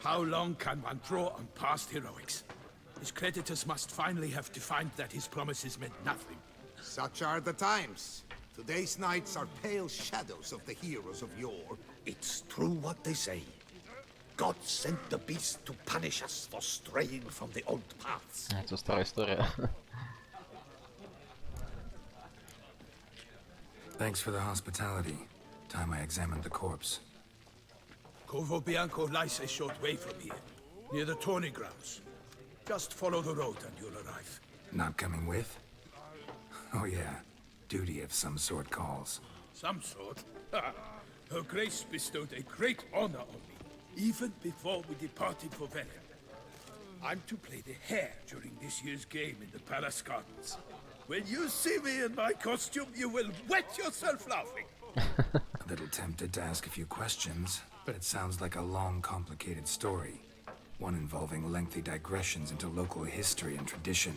How long can one draw on past heroics? His creditors must finally have to find that his promises meant nothing. Such are the times. Today's knights are pale shadows of the heroes of yore. It's true what they say. God sent the beast to punish us for straying from the old paths. Це стара історія. Thanks for the hospitality. Time I examined the corpse. Corvo Bianco lies a short way from here, near the tourney grounds. Just follow the road and you'll arrive. Not coming with? Oh yeah. Duty of some sort calls. Some sort? Her Grace bestowed a great honor on me, even before we departed for Velen. I'm to play the hare during this year's game in the Palace Gardens. When you see me in my costume, you will wet yourself laughing. A little tempted to ask a few questions, but it sounds like a long, complicated story. One involving lengthy digressions into local history and tradition.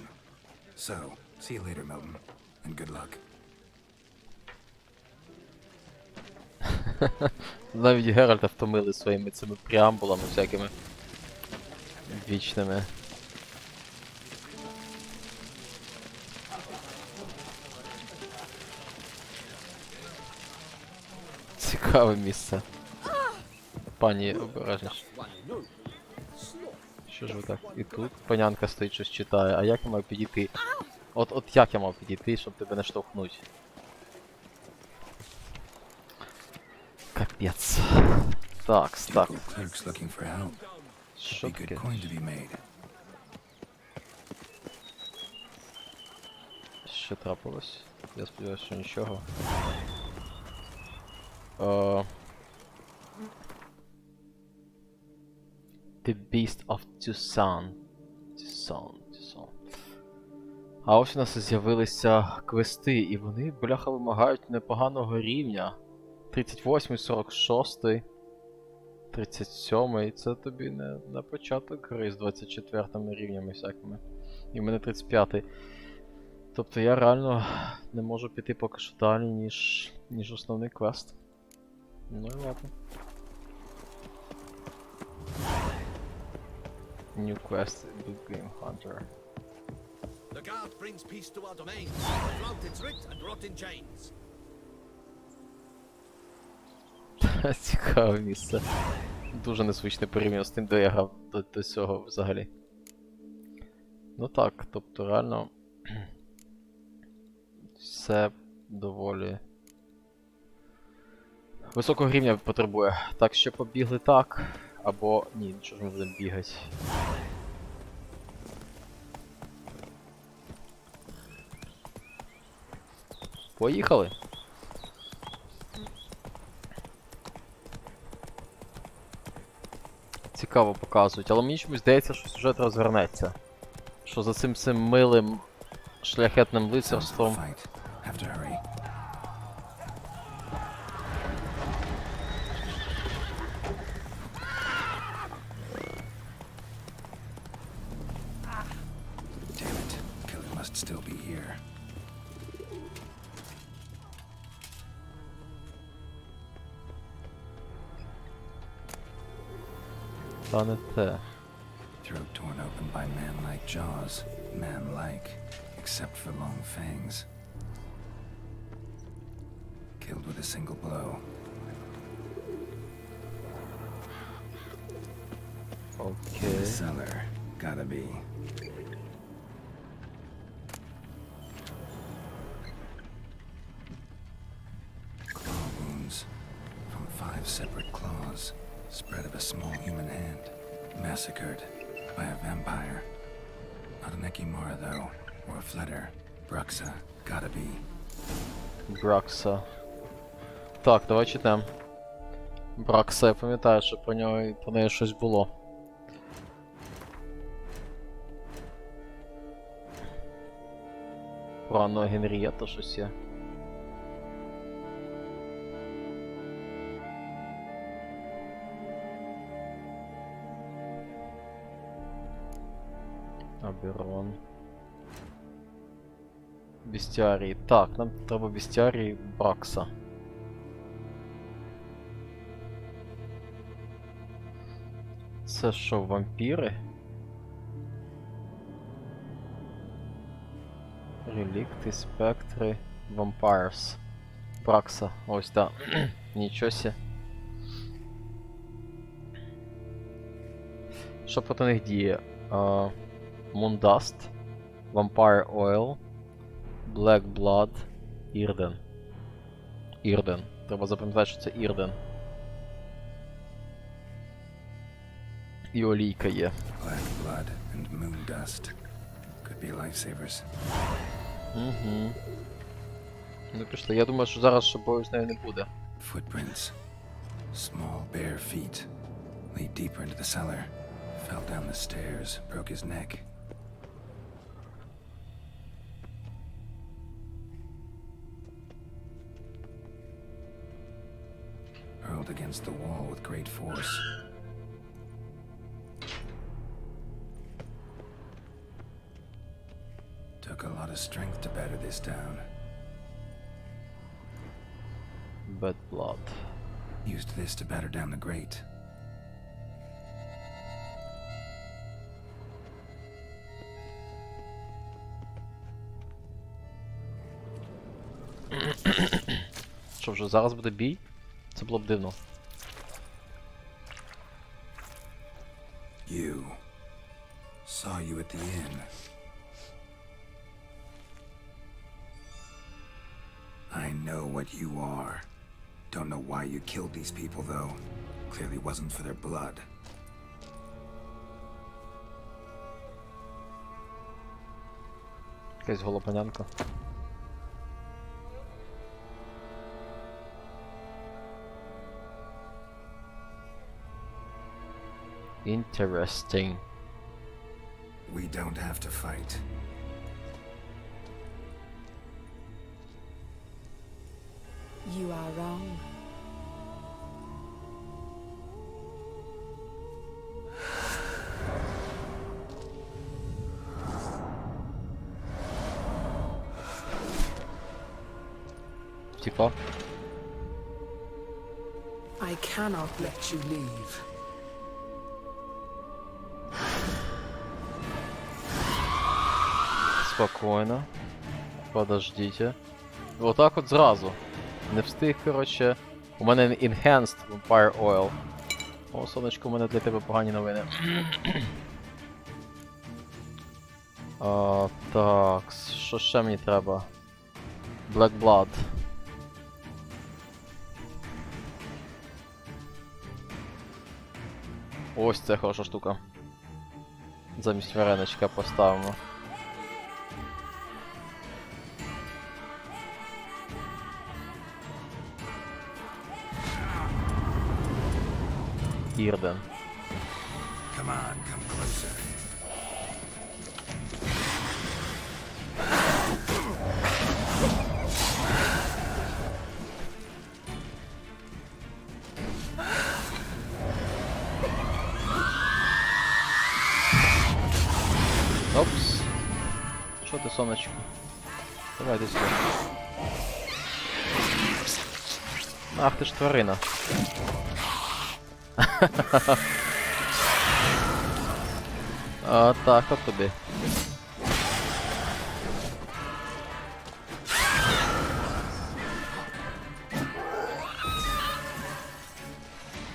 So, see you later, Milton, and good luck. Навіть Геральта втомили своїми цими преамбулами всякими вічними. Цікаве місце. Пані, обережніше. Що ж ви так? І тут панянка стоїть, щось читає. А як я маю підійти? От як я мав підійти, щоб тебе не штовхнуть? Капець. Так. Clerk's looking for help. Що Be good таке? coin to be made. Що трапилось? Я сподіваюся, що нічого. The Beast of Tucson. А ось у нас з'явилися квести, і вони, бляха, вимагають непоганого рівня. 38, 46, 37, це тобі не на початок гри з 24 рівнями всякими. І в мене 35. Тобто я реально не можу піти поки що далі, ніж основний квест. Ну і ладно. New quest, Big Game Hunter. The guard brings peace to our domains. Flout its writ and rot in chains. Цікаве місце. Дуже незвичне порівняно з тим, де я грав до цього взагалі. Ну так, тобто реально все доволі високого рівня потребує. Так що побігли так, або ні, що ж ми будемо бігати. Поїхали! Цікаво показують, але мені чомусь здається, що сюжет розвернеться. Що за цим милим шляхетним лицарством. Та не те. Throat torn open by man-like jaws. Man-like, except for long fangs. Killed with a single blow. Okay. The cellar. Gotta be. Claw wounds. From 5 separate claws. Spread of a small human hand. Massacred. by a vampire. Not an Ekimura, though, or a Fletter. Bruxa, gotta be. Бракса. Так, давай читаємо. Бракса, я пам'ятаю, що про нього про неї щось було. Про Анну Генрієту щось є. Аберон. Бестіарії. Так, нам треба бестіарії Бракса. Це що, вампіри? Релікти, спектри, вампайрс. Бракса. Ось, да. Нічого сі. Що проти них діє? Moondaст, Vampire Oil, Black Blood, Ірден. Ірден. Треба запам'ятати, що це Ірден. І олійка є. Black blood and moon dust. Could be lifesavers. Угу. Ну пішли. Я думаю, що зараз ще бою з нею не буде. Footprints. Small bare feet. Lead deeper into the cellar. Fell down the stairs, broke his neck. Hurled against the wall with great force. Took a lot of strength to batter this down. Bad blood. Used this to batter down the grate. Що, вже зараз буде бій? Це було б дивно. You. Saw you at the inn. I know what you are. Don't know why you killed these people, though. Clearly wasn't for their blood. Якась голопанянка. Interesting. We don't have to fight. You are wrong. Типа. I cannot let you leave. Спокойно. Подождите. Вот так от зразу. Не встиг, коротше. У мене Enhanced Vampire Oil. О, сонечко, у мене для тебе погані новини. Так, що ще мені треба? Black Blood. Ось це хороша штука. Замість вареничка поставимо. Ірден. Come on, come closer. Опс. Що ти, сонечко? Давай десь сюди. Ах, ти ж тварина. Так, от тобі.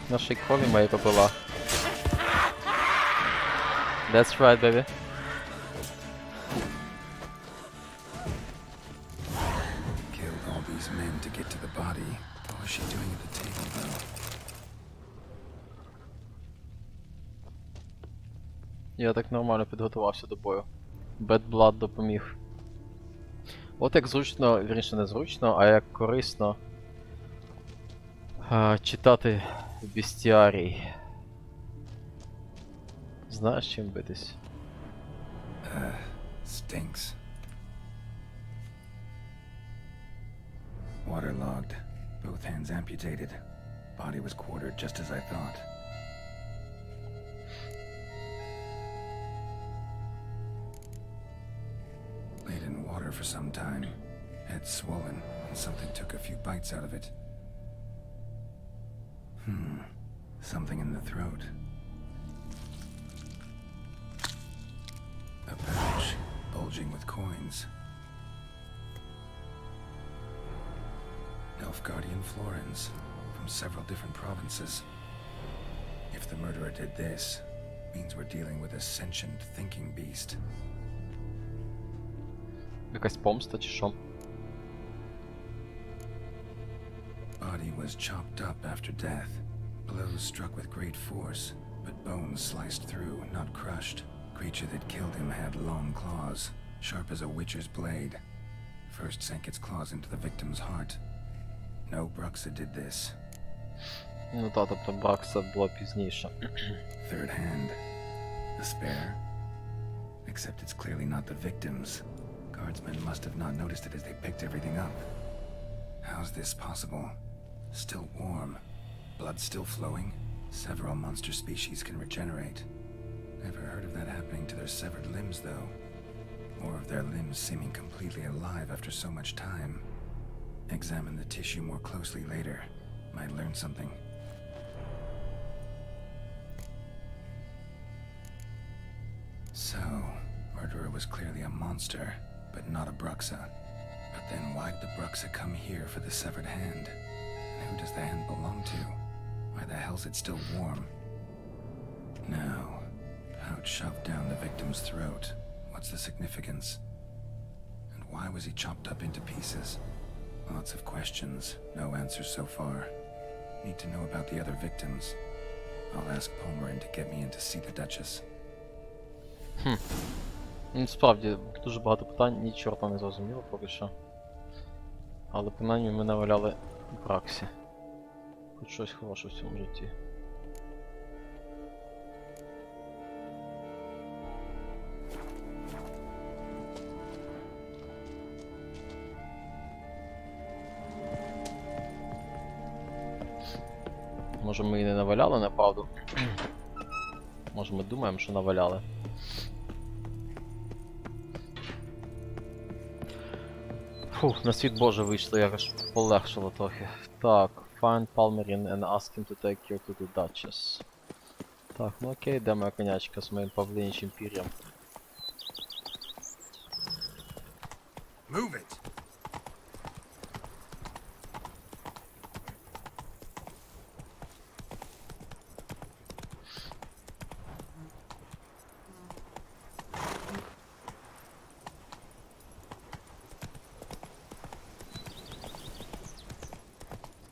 Нашій крові моєї попила. That's right, baby. Killed all these men to get to the body. What was she doing at the table, though? Я так нормально підготувався до бою. Bad Blood допоміг. От як зручно, вірніше не зручно, а як корисно читати бестіарій. Знаєш, чим битись? Stinks. Waterlogged. Both hands amputated. Body was quartered just as I thought. Laid in water for some time. Head swollen, and something took a few bites out of it. Something in the throat. A pouch, bulging with coins. Nilfgaardian florins, from several different provinces. If the murderer did this, means we're dealing with a sentient thinking beast. Якась помста чи що? Body was chopped up after death. Blows struck with great force, but bones sliced through, not crushed. Creature that killed him had long claws, sharp as a witcher's blade. First sank its claws into the victim's heart. No Bruxa did this. Ну та, тобто Бракса було пізніше. Third hand. A spare? Except it's clearly not the victim's. Guardsmen must have not noticed it as they picked everything up. How's this possible? Still warm. Blood still flowing. Several monster species can regenerate. Never heard of that happening to their severed limbs, though. Or of their limbs seeming completely alive after so much time. Examine the tissue more closely later. Might learn something. So, murderer was clearly a monster, but not a Bruxa. But then why'd the Bruxa come here for the severed hand? And who does the hand belong to? Why the hell's it still warm? Now, pouch shoved down the victim's throat. What's the significance? And why was he chopped up into pieces? Lots of questions, no answers so far. Need to know about the other victims. I'll ask Palmerin to get me in to see the Duchess. Справді, дуже багато питань, ні чорта не зрозуміло поки що. Але принаймні ми наваляли в Браксі. Хоч щось хороше в цьому житті. Може ми і не наваляли, направду. Може ми думаємо, що наваляли. Фух, на світ Боже вийшло, якось полегшило трохи. Так, find Palmerin and ask him to take you to the Duchess. Так, ну окей, де моя конячка з моїм павлинячим пір'ям? Move it!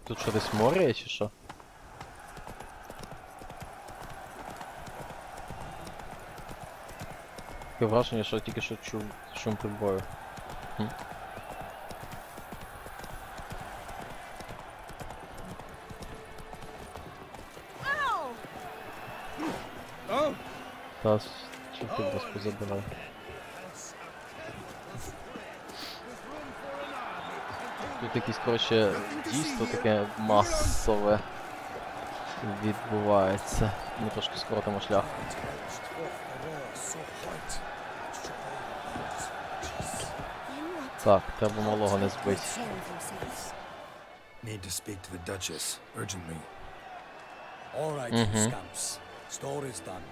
Тут що, десь море є, чи що? Таке враження, що я тільки що чув шум прибою. Та, що ти вас позабирав? Тут якесь, коротше, дійство таке масове відбувається. Ми трошки скоротимо шлях. Так, треба малого не збити. Need to speak to the Duchess, urgently. All right, you scamps. Story's done.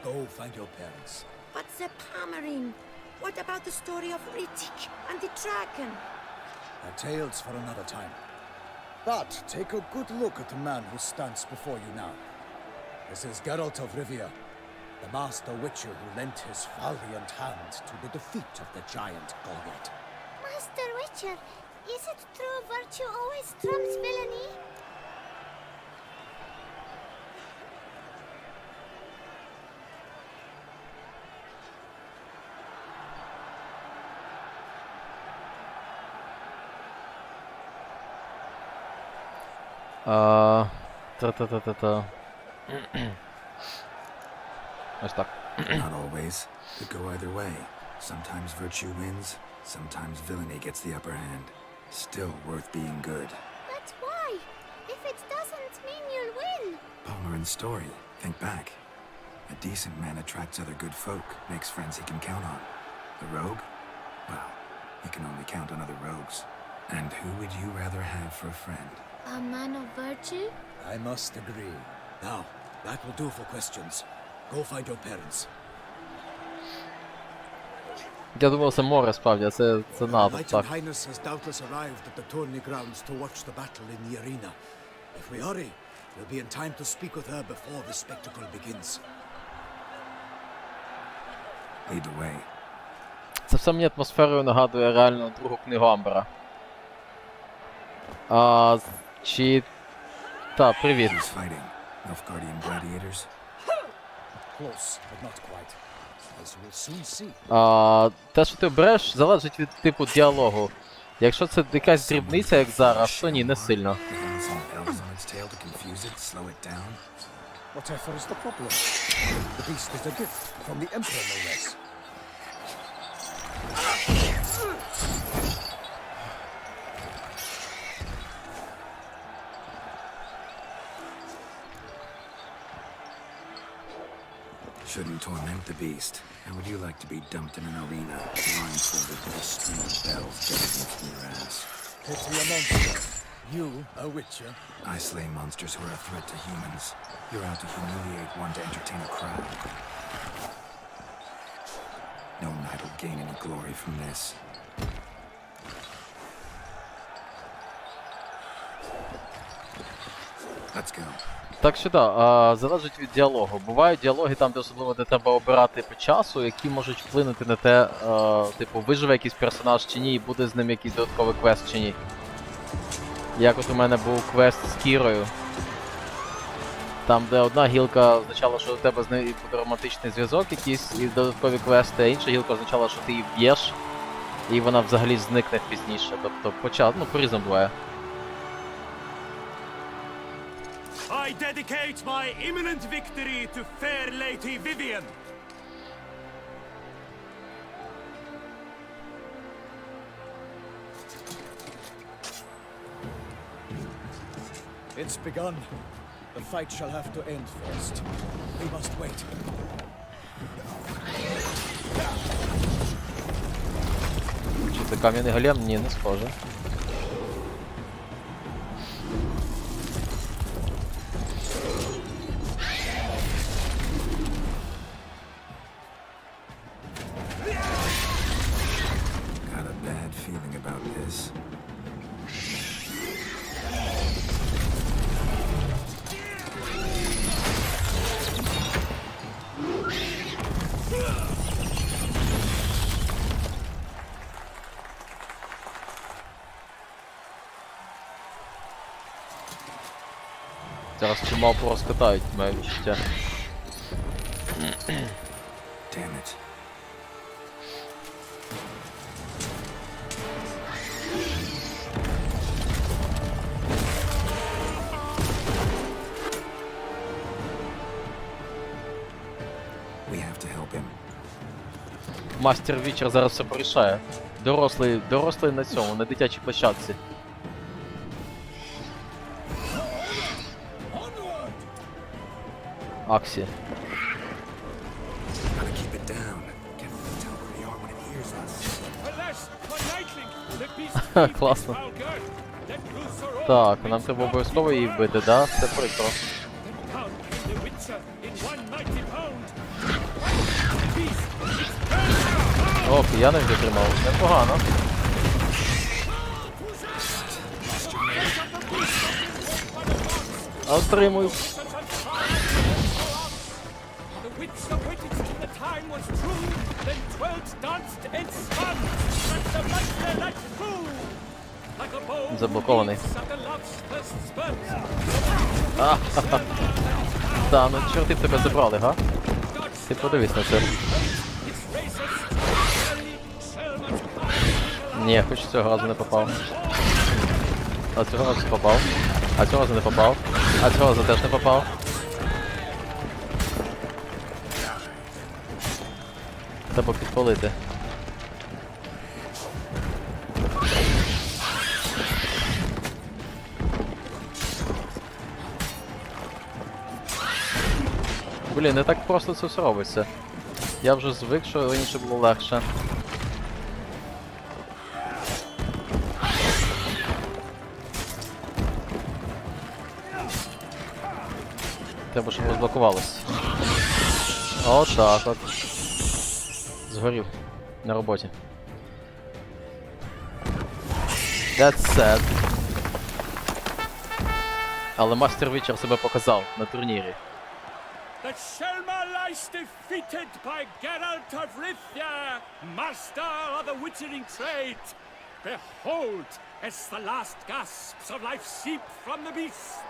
Go find your parents. But the Palmerin, what about the story of Riddick and the dragon? A tale's for another time. But take a good look at the man who stands before you now. This is Geralt of Rivia, the master witcher who lent his valiant hand to the defeat of the giant Goliath. Master Witcher, is it true virtue always trumps villainy? Та-та-та-та-та. Ось так. Not always. Could go either way. Sometimes virtue wins, sometimes villainy gets the upper hand. Still worth being good. But why? If it doesn't mean you'll win. Palmer and Story, think back. A decent man attracts other good folk, makes friends he can count on. The rogue? Well, he can only count on other rogues. And who would you rather have for a friend? A man of virtue? I must agree. Now, that will do for questions. Go find your parents. Я думав, це море справді, а це натовп, Knight так. and Highness has doubtless arrived at the tourney grounds to watch the battle in the arena. If we hurry, we'll be in time to speak with her before the spectacle begins. Lead the way. Це все мені атмосферою нагадує реально другу книгу Амбера. Чи... Та, привіт. Who's fighting? Nilfgaardian gladiators? Close, but not quite. As you will soon see. Те, що ти береш, залежить від типу діалогу. Якщо це якась дрібниця, як зараз, то ні, не сильно. Whatever is the problem? The beast is a gift from the Emperor, no less. Shouldn't torment the beast. How would you like to be dumped in an arena, blindfolded with a string of bells dangling from your ass? Pity a monster. You, a witcher. I slay monsters who are a threat to humans. You're out to humiliate one to entertain a crowd. No knight will gain any glory from this. Let's go. Так що так, залежить від діалогу. Бувають діалоги там, де особливо де треба обирати по часу, які можуть вплинути на те, типу, виживе якийсь персонаж чи ні, і буде з ним якийсь додатковий квест чи ні. Як от у мене був квест з Кірою. Там, де одна гілка означала, що у тебе з нею буде романтичний зв'язок якийсь і додаткові квести, а інша гілка означала, що ти її вб'єш, і вона взагалі зникне пізніше. Тобто, по-різному буває. I dedicate my imminent victory to fair Lady Vivian. It's begun. The fight shall have to end first. We must wait. Чи це кам'яний голем? Ні, не схоже. Got a bad feeling about this. Зараз цю мавпу розкатають, моє відчуття. Damn it. We have to help him. Мастер Вічер зараз все порішає. Дорослий на цьому, на дитячій площадці. Аксі. Gotta keep it down. Can't really tell where they are when it hears us. Класно. Так, нам треба обов'язково її вбити, да? Це прикро. Ох, я не витримав. Непогано. Отримую. Заблокований. Та, ну чорти тебе забрали, га? Ти подивись на це. Ні, хоч цього разу не попав. А цього разу попав. А цього разу не попав. А цього разу теж не попав. Треба підпалити. Блін, не так просто це все робиться. Я вже звик, що раніше було легше. Треба, щоб розблокувалось. Отак от. Згорів. На роботі. That's sad. Але Мастер Вічер себе показав на турнірі. The Selma lies defeated by Geralt of Rivia, master of the witchering trade. Behold, as the last gasps of life seep from the beast.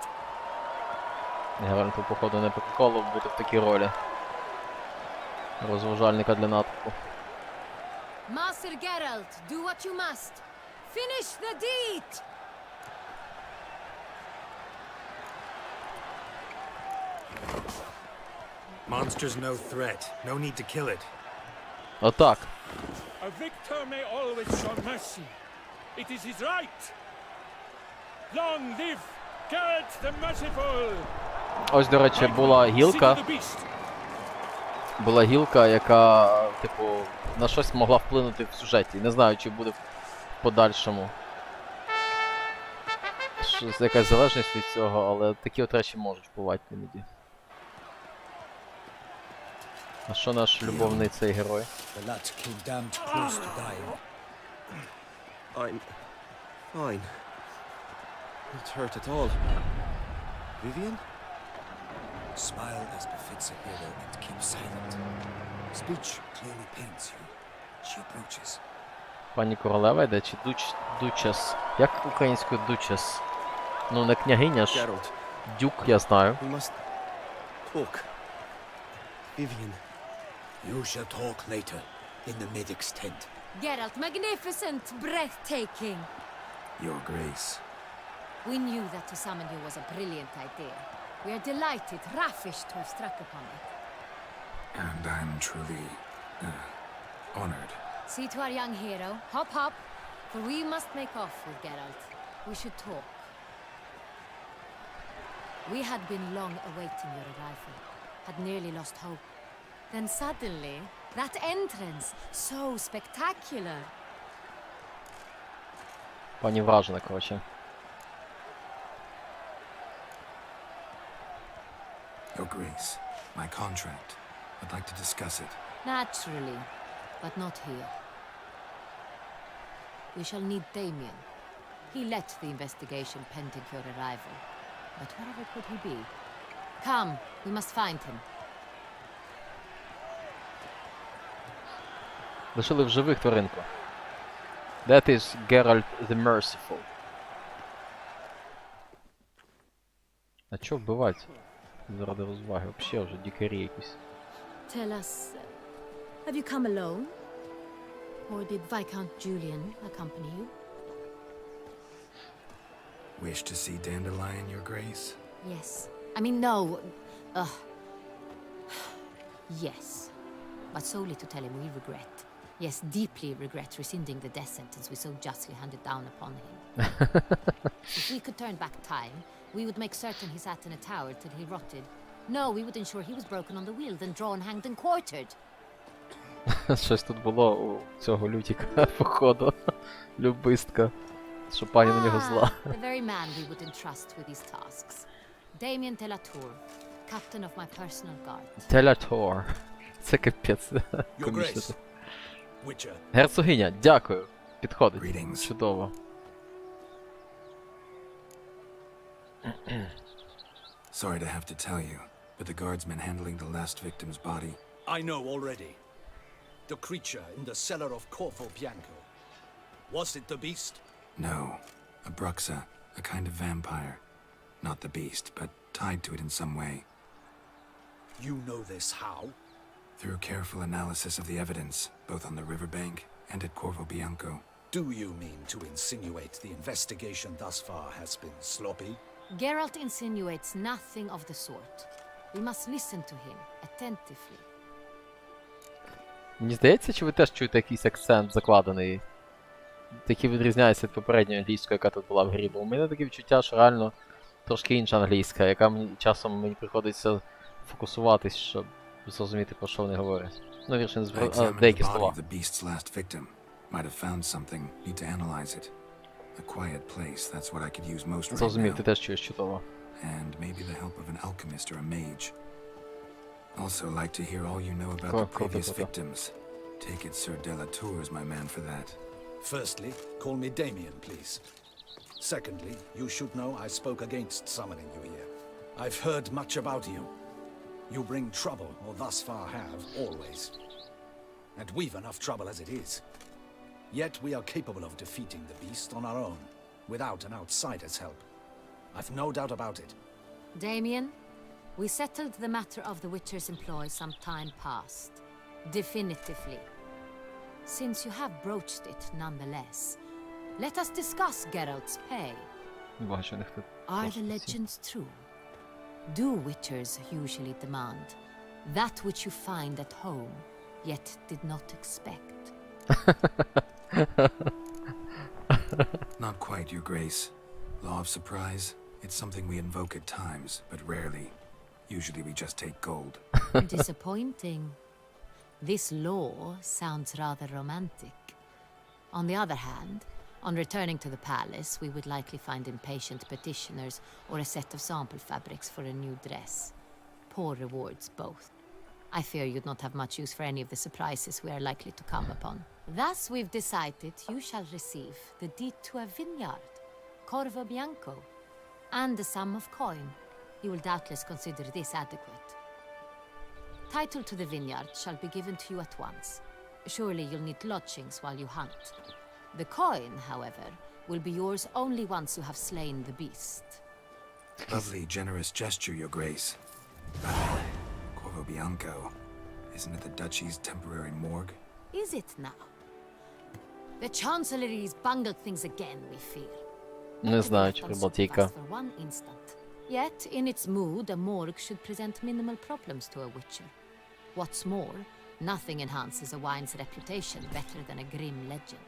Геральту, походу, не по приколу бути в такій ролі. Розважальника для натовпу. Master Geralt, do what you must. Finish the deed! Monster's no threat. No need to kill it. Отак. A victor may always show mercy. It is his right. Long live Geralt the Merciful! Ось, до речі, була гілка. Була гілка, яка, типу, на щось могла вплинути в сюжеті. Не знаю, чи буде в подальшому. Щось, якась залежність від цього, але такі от речі можуть впливати іноді. А що наш любовний цей герой? The lad came damned close to dying. I'm fine. Not hurt at all. Vivian? Smile as befits a hero and keep silent. Speech clearly pains you. She approaches. Пані королева йде, чи дучас? Як українською дучас? Ну, не княгиня ж. Дюк, я знаю. We must talk. Vivian. You shall talk later, in the medic's tent. Geralt, magnificent, breathtaking. Your Grace. We knew that to summon you was a brilliant idea. We are delighted, ravished to have struck upon it. And I'm truly honored. See to our young hero. Hop, hop. For we must make off with Geralt. We should talk. We had been long awaiting your arrival. Had nearly lost hope. Then suddenly, that entrance, so spectacular. Пані вражена, коротше. Your Grace, my contract. I'd like to discuss it. Naturally, but not here. We shall need Damien. He led the investigation pending your arrival. But wherever could he be? Come, we must find him. Лишили в живих тваринку. That is Geralt the Merciful. А чо вбивати? Заради розваги. Вообще вже дикарі якісь. Tell us, have you come alone? Or did Viscount Julian accompany you? Wish to see Dandelion, Your Grace? Yes. I mean, no. Yes. But solely to tell him we regret. Yes, deeply regret rescinding the death sentence we so justly handed down upon him. If we could turn back time, we would make certain he sat in a tower till he rotted. No, we would ensure he was broken on the wheel, then drawn, hanged and quartered. Щось тут було у цього лютіка, походу. Любистка. Що пані на нього зла. The very man we would entrust with these tasks. Damien Telatour, captain of my personal guard. Телятор. Це капець. Your Комічно. Grace. Witcher. Герцогиня, дякую. Підходить. Greetings. Чудово. Sorry to have to tell you, but the guardsman handling the last victim's body. I know already. The creature in the cellar of Corvo Bianco. Was it the beast? No, a bruxa, a kind of vampire. Not the beast, but tied to it in some way. You know this how? Through careful analysis of the evidence, both on the riverbank and at Corvo Bianco. Do you mean to insinuate the investigation thus far has been sloppy? Geralt insinuates nothing of the sort. We must listen to him attentively. Мені здається, чи ви теж чуєте якийсь акцент закладений, який відрізняється від попередньої англійської, яка тут була в грі. Бо у мене таке відчуття, що реально трошки інша англійська, яка часом мені приходиться фокусуватись, щоб зрозуміти, про що вони говорять. Ну, вірше, деякі слова. Зрозумів, ти теж чуєш чудово. Also like to hear all you know about the previous victims. Take it Sir Delatour is my man for that. Firstly, call me Damien, please. Secondly, you should know I spoke against summoning you here. I've heard much about you. You bring trouble, or thus far have, always. And we've enough trouble as it is. Yet we are capable of defeating the beast on our own, without an outsider's help. I've no doubt about it. Damien, we settled the matter of the Witcher's employ some time past. Definitively. Since you have broached it nonetheless, let us discuss Geralt's pay. Are the legends true? Do Witchers usually demand that which you find at home, yet did not expect? Not quite, Your Grace. Law of surprise, it's something we invoke at times, but rarely. Usually we just take gold. Disappointing. This law sounds rather romantic. On the other hand, on returning to the palace, we would likely find impatient petitioners or a set of sample fabrics for a new dress. Poor rewards, both. I fear you'd not have much use for any of the surprises we are likely to come upon. Thus, we've decided you shall receive the deed to a vineyard, Corvo Bianco, and a sum of coin. You will doubtless consider this adequate. Title to the vineyard shall be given to you at once. Surely you'll need lodgings while you hunt. The coin, however, will be yours only once you have slain the beast. Lovely, generous gesture, Your Grace. Corvo Bianco. Isn't it the Duchy's temporary morgue? Is it now? The Chancellery's bungled things again, we fear. Не знаю, чи Прибалтійка. For one instant. Yet, in its mood, a morgue should present minimal problems to a Witcher. What's more, nothing enhances a wine's reputation better than a grim legend.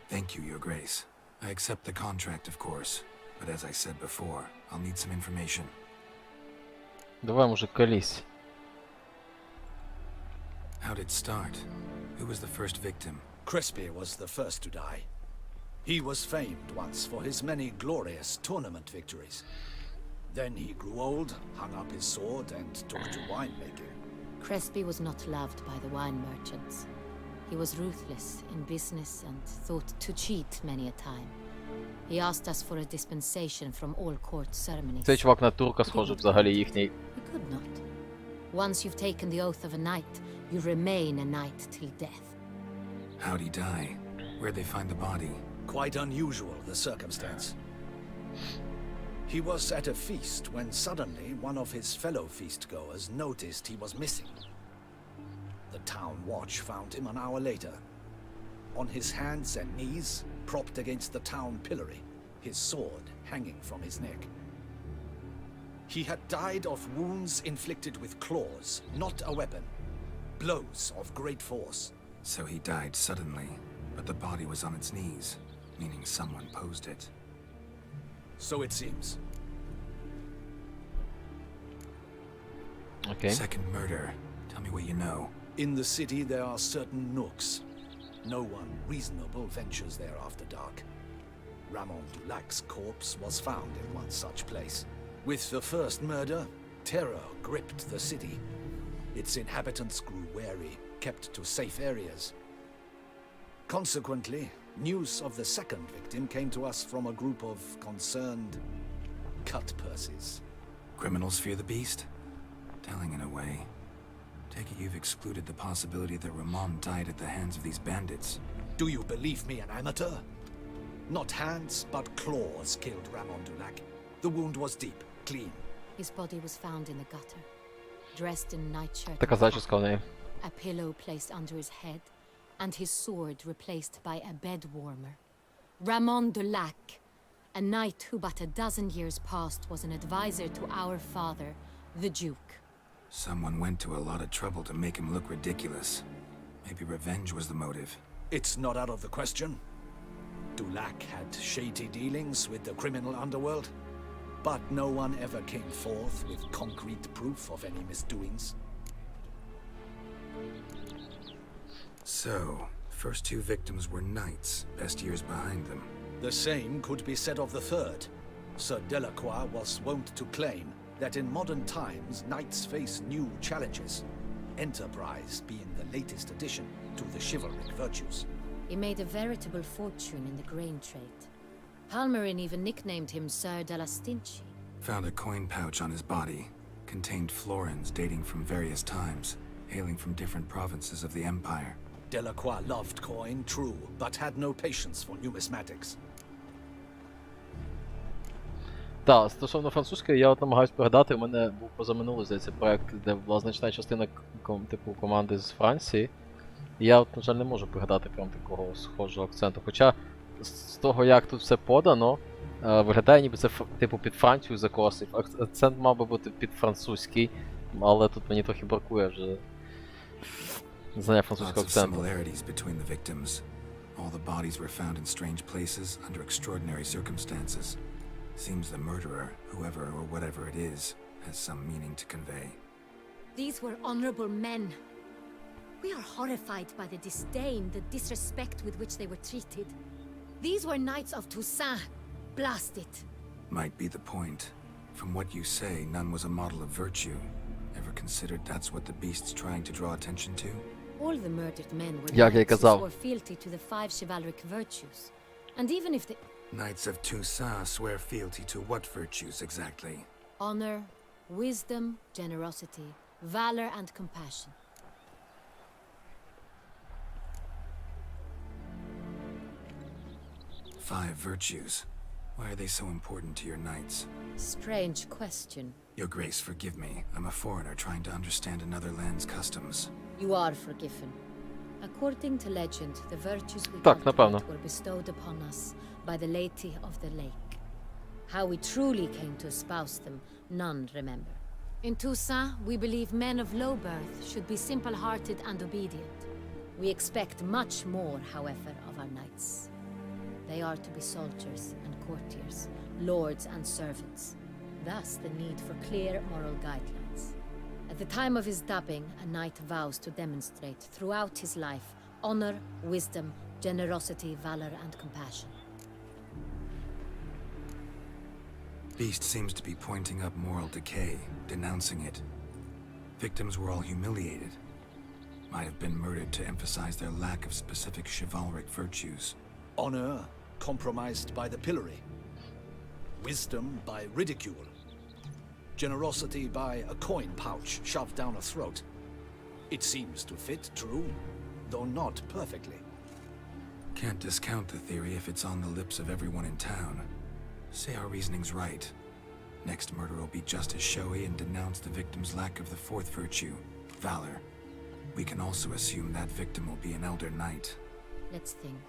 Thank you, Your Grace. I accept the contract, of course. But as I said before, I'll need some information. Давай, мужик, колись. How'd it start? Who was the first victim? Crispy was the first to die. He was famed once for his many glorious tournament victories. Then he grew old, hung up his sword, and took to winemaking. Crespi was not loved by the wine merchants. He was ruthless in business and thought to cheat many a time. He asked us for a dispensation from all court ceremonies. Цей чувак на турка схожий взагалі їхній. We could not. Once you've taken the oath of a knight, you remain a knight till death. How'd he die? Where'd they find the body? Quite unusual, the circumstance. He was at a feast when suddenly one of his fellow feastgoers noticed he was missing. The town watch found him an hour later. On his hands and knees, propped against the town pillory, his sword hanging from his neck. He had died of wounds inflicted with claws, not a weapon. Blows of great force. So he died suddenly, but the body was on its knees, meaning someone posed it. So it seems. Okay. Second murder. Tell me what you know. In the city there are certain nooks. No one reasonable ventures there after dark. Ramon Dulac's corpse was found in one such place. With the first murder, terror gripped the city. Its inhabitants grew wary, kept to safe areas. Consequently, news of the second victim came to us from a group of concerned cut-purses. Criminals fear the beast? Telling in a way. Take it you've excluded the possibility that Ramon died at the hands of these bandits. Do you believe me an amateur? Not hands, but claws killed Ramon Dulac. The wound was deep, clean. His body was found in the gutter, dressed in nightshirt. Така зачіска в неї. A pillow placed under his head, and his sword replaced by a bed warmer. Ramon Dulac, A knight who but a dozen years past was an advisor to our father, the Duke. Someone went to a lot of trouble to make him look ridiculous. Maybe revenge was the motive. It's not out of the question. Dulac had shady dealings with the criminal underworld, but no one ever came forth with concrete proof of any misdoings. So, first two victims were knights, best years behind them. The same could be said of the third. Sir Delacroix was wont to claim that in modern times knights face new challenges, enterprise being the latest addition to the chivalric virtues. He made a veritable fortune in the grain trade. Palmerin even nicknamed him Sir de la Stinchi. Found a coin pouch on his body. Contained florins dating from various times, hailing from different provinces of the Empire. Delacroix loved coin, true, but had no patience for numismatics. Так, стосовно французької, я от намагаюсь пригадати, у мене був позаминулий, здається, проект, де була значна частина типу команди з Франції. І я от, на жаль, не можу пригадати прям такого схожого акценту. Хоча з того, як тут все подано, виглядає ніби це типу під Францію закосив. Акцент мав би бути під французький, але тут мені трохи бракує вже знання французького акценту. All the bodies were found in strange places under extraordinary circumstances. Seems the murderer, whoever or whatever it is, has some meaning to convey. These were honorable men. We are horrified by the disdain, the disrespect with which they were treated. These were knights of Toussaint. Blast it. Might be the point. From what you say, none was a model of virtue. Ever considered that's what the beast's trying to draw attention to? All the murdered men were Jak je knights who kazał. swore fealty to the 5 chivalric virtues. And even if the Knights of Toussaint swear fealty to what virtues exactly? honor, wisdom, generosity, valor and compassion. Five virtues. Why are they so important to your knights? Strange question. Your Grace, forgive me. I'm a foreigner trying to understand another land's customs. You are forgiven. According to legend, the virtues we Tak, na pewno. cultivate were bestowed upon us by the Lady of the Lake. How we truly came to espouse them, none remember. In Toussaint, we believe men of low birth should be simple-hearted and obedient. We expect much more, however, of our knights. They are to be soldiers and courtiers, lords and servants. Thus, the need for clear moral guidelines. At the time of his dubbing, a knight vows to demonstrate throughout his life honor, wisdom, generosity, valor, and compassion. Beast seems to be pointing up moral decay, denouncing it. Victims were all humiliated. Might have been murdered to emphasize their lack of specific chivalric virtues. Honor compromised by the pillory. Wisdom by ridicule. Generosity by a coin pouch shoved down a throat. It seems to fit, true, though not perfectly. Can't discount the theory if it's on the lips of everyone in town. Say our reasoning's right. Next murder will be just as showy and denounce the victim's lack of the fourth virtue, valor. We can also assume that victim will be an elder knight. Let's think.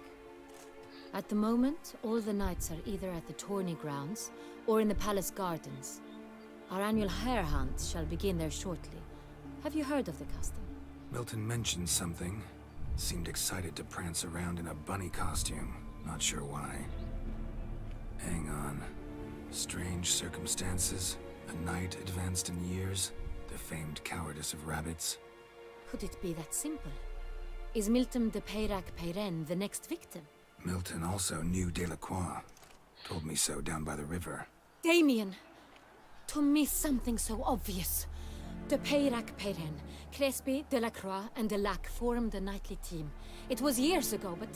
At the moment, all the knights are either at the tourney grounds or in the palace gardens. Our annual hare hunt shall begin there shortly. Have you heard of the custom? Milton mentioned something. Seemed excited to prance around in a bunny costume. Not sure why. Hang on. Strange circumstances. A knight advanced in years. The famed cowardice of rabbits. Could it be that simple? Is Milton de Peyrac Peyren the next victim? Milton also knew Delacroix. Told me so down by the river. Damien! To miss something so obvious. De Peyrac Peyren, Crespi, Delacroix, and Delac formed a knightly team. It was years ago, but...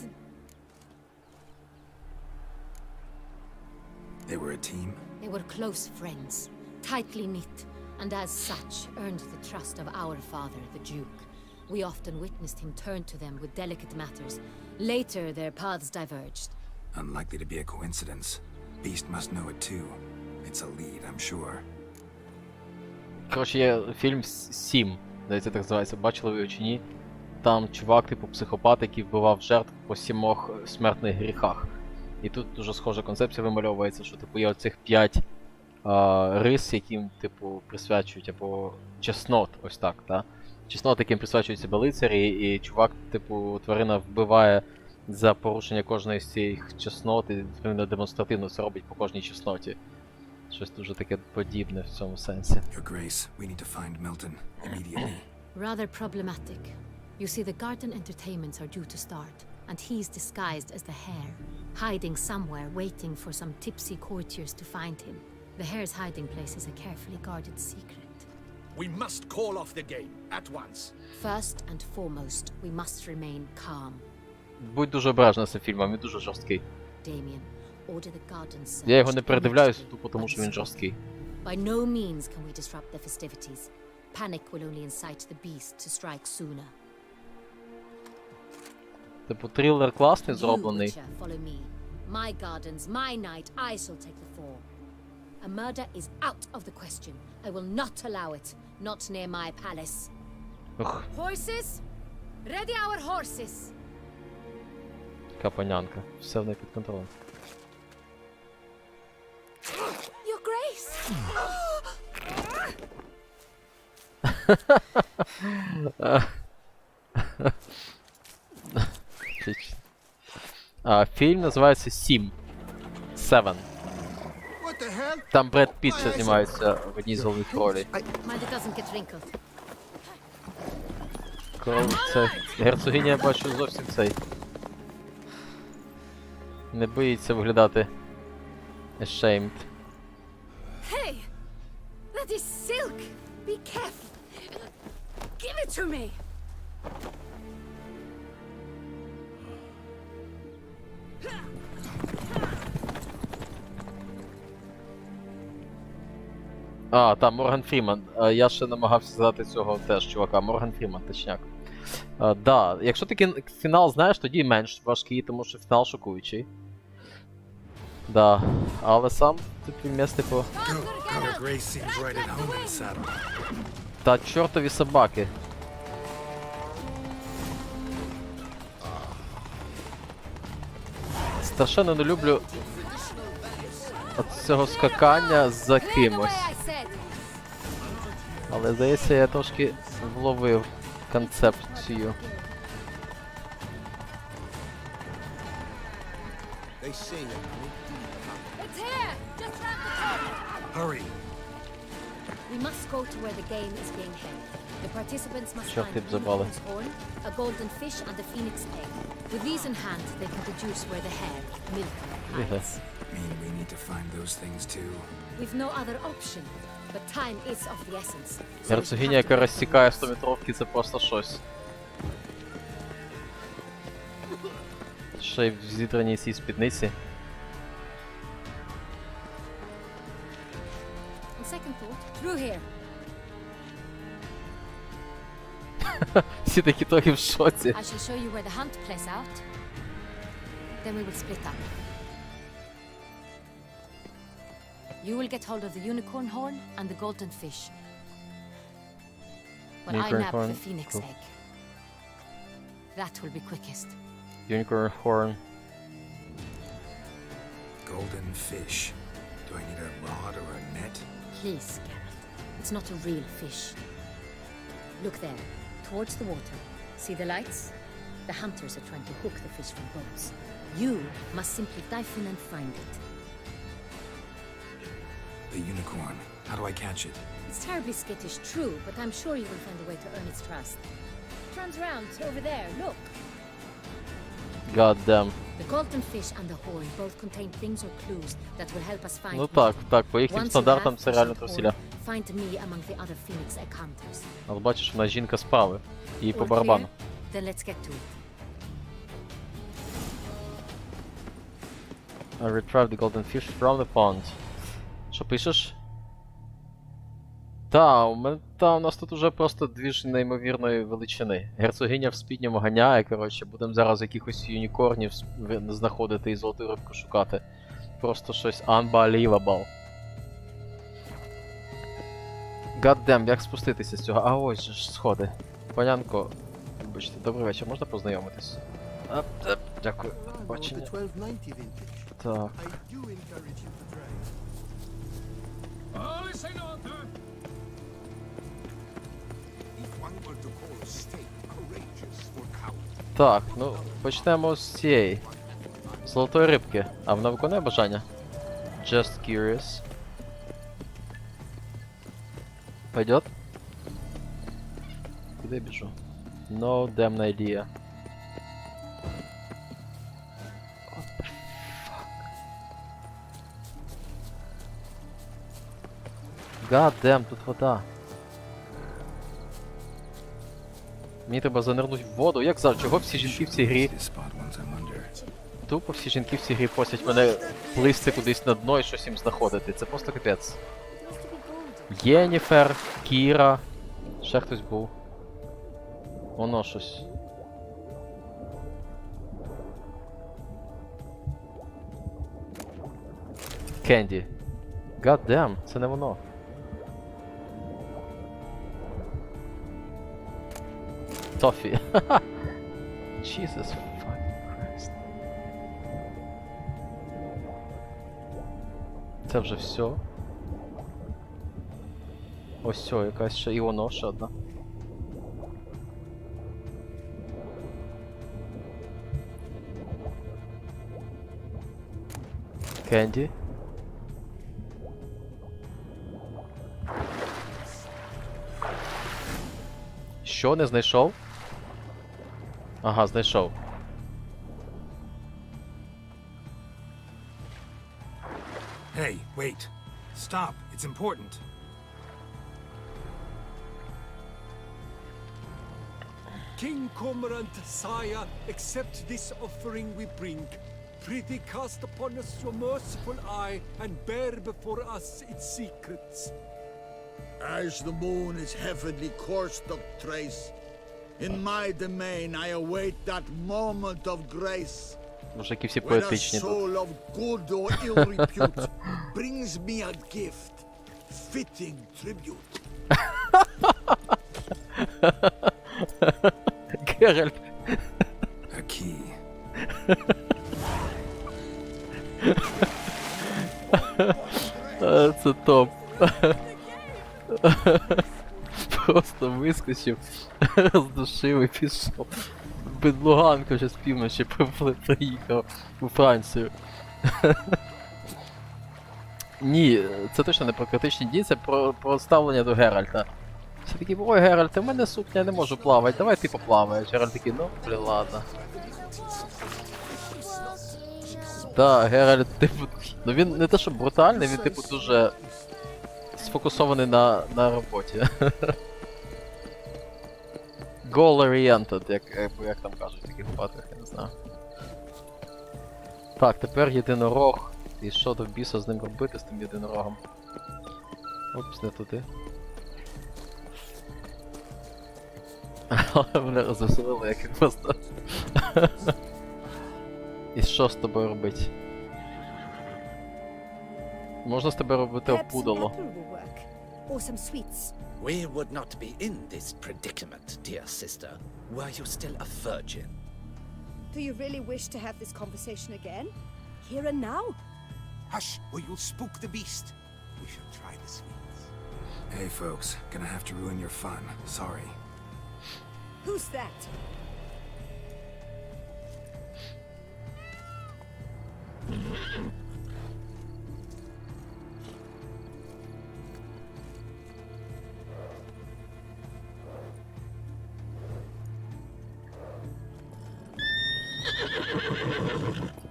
They were a team? They were close friends, tightly knit, and as such earned the trust of our father, the Duke. We often witnessed him turn to them with delicate matters. Later, their paths diverged. Unlikely to be a coincidence. Beast must know it too. It's a lead, I'm sure. Коротше, є фільм «Сім», здається, так називається, бачили ви чи ні? Там чувак, типу психопат, який вбивав жертв по 7 смертних гріхах. І тут дуже схожа концепція вимальовується, що типу є оцих 5 рис, яким типу присвячують, або чеснот, ось так, та? Чеснот, яким присвячують себе лицарі, і чувак, типу, тварина вбиває за порушення кожної з цих чеснот, і він демонстративно це робить по кожній чесноті. Щось дуже таке подібне в цьому сенсі. Your Grace, we need to find Milton immediately. Rather problematic. You see, the garden entertainments are due to start, and he's disguised as the hare, hiding somewhere, waiting for some tipsy courtiers to find him. The hare's hiding place is a carefully guarded secret. We must call off the game at once. First and foremost, we must remain calm. Будь дуже обережна з цим фільмом, він дуже жорсткий. Damien, order the garden searched. Я його не передивляюсь тупо тому, що він жорсткий. By no means can we disrupt the festivities. Panic will only incite the beast to strike sooner. Типу, трилер класний You, зроблений. Witcher, follow me. My gardens, my night, I shall take the fall. A murder is out of the question. I will not allow it. Not near my palace. Ух, Horses? Ready our horses! капанянка. Все в неї під контролем. Your Grace! Фільм називається «Сім». Seven. Там Бред Пітт ще знімається в одній з головних ролей. Mind it doesn't get wrinkled. Кров, це герцогиня, я бачу, зовсім цей. Не боїться виглядати ashamed. Hey! That is silk! Be careful! Give it to me! Там Морган Фріман. Я ще намагався згадати цього теж чувака. Морган Фріман, точняк. Да, якщо таки фінал знаєш, тоді менш важкий, тому що фінал шокуючий. Да, але сам фільмець, типу... Your Grace seems right at home in the saddle. Та чортові собаки. Страшенно не люблю от цього скакання за кимось. Але здається, я трошки вловив концепцію. Hurry! We must go to where the game is being held. The participants must Чорт, find ти б a забрали. unicorn's horn, a golden fish, and a phoenix egg. With these in hand, they can deduce where the hare, Milton, hides. Mean we need to find those things too. We've no other option, but time is of the essence. So we Герцогиня, have to яка make розсікає progress. 100-метровки, це просто щось. Ще й в зітраній цій спідниці. On second thought, through here. Всі такі трохи в шоці. I shall show you where the hunt plays out. Then we will split up. You will get hold of the unicorn horn and the golden fish. While I Unicorn nab horn, the phoenix cool. egg. That will be quickest. Unicorn horn. Golden fish. Do I need a rod or a net? Please, Geralt. It's not a real fish. Look there, towards the water. See the lights? The hunters are trying to hook the fish from boats. You must simply dive in and find it. The unicorn. How do I catch it? It's terribly skittish, true, but I'm sure you will find a way to earn its trust. Turns round, over there, look. God damn. The golden fish and the horn both contain things or clues that will help us find Ну так, Milton. по їхнім Once you стандартам have це the реально short трусіля. horn, find me among the other phoenix egg hunters. Але бачиш, вона жінка справи. Їй по All барабану. clear? Then let's get to it. I retrieve the golden fish from the pond. Що пишеш? У нас тут уже просто двіж неймовірної величини. Герцогиня в спідньому ганяє, коротше, будемо зараз якихось юнікорнів знаходити і золоту рибку шукати. Просто щось unbelievable. Goddamm, як спуститися з цього? А ось же ж сходи. Панянко, вибачте, добрий вечір, можна познайомитись? Дякую, до побачення. Так. Так, ну, почнемо з цієї. Золотої рибки. А вона виконує бажання? Just curious. Пойдет? Куди я біжу? No damn idea. What the fuck? God damn, тут вода. Мені треба занирнути в воду. Як завжди, чого всі жінки в цій грі? Тупо всі жінки в цій грі просять мене плисти кудись на дно і щось їм знаходити. Це просто капець. Єніфер, Кіра. Ще хтось був. Воно щось. Кенді. God damn, це не воно. Тофі. Jesus fucking Christ. Це вже все. Ось все, якась ще і воно ще одна. Кенді. Що, не знайшов? Ага, знайшов. Hey, wait. Stop. It's important. King Cormorant, sire, accept this offering we bring. Prithee cast upon us your merciful eye, and bear before us its secrets. As the moon is heavenly coursed of trace, in my domain I await that moment of grace. Мужики всі When a поетичні тут. soul of good or ill repute brings me a gift, fitting tribute. Геральт. A key. Це топ. Просто вискочив, роздушив і пішов. Бедлуганка вже з півночі приїхав у Францію. Ні, це точно не про критичні дії, це про ставлення до Геральта. Все такі, ой, Геральт, у мене сукня, я не можу плавати, давай ти поплаваєш. Геральт такий, ну, блін, ладно. Да, Геральт, типу, ну він не те, що брутальний, він типу дуже сфокусований на роботі. Goal-oriented, як там кажуть в таких випадках, я не знаю. Так, тепер єдинорог. І що до біса з ним робити, з тим єдинорогом? Опс, не туди. Але мене розвеселило, як він просто. І що з тобою робити? Можна з тобою робити опудало. We would not be in this predicament, dear sister, were you still a virgin. Do you really wish to have this conversation again? Here and now? Hush, or you'll spook the beast. We should try the sweets. Hey, folks. Gonna have to ruin your fun. Sorry. Who's that?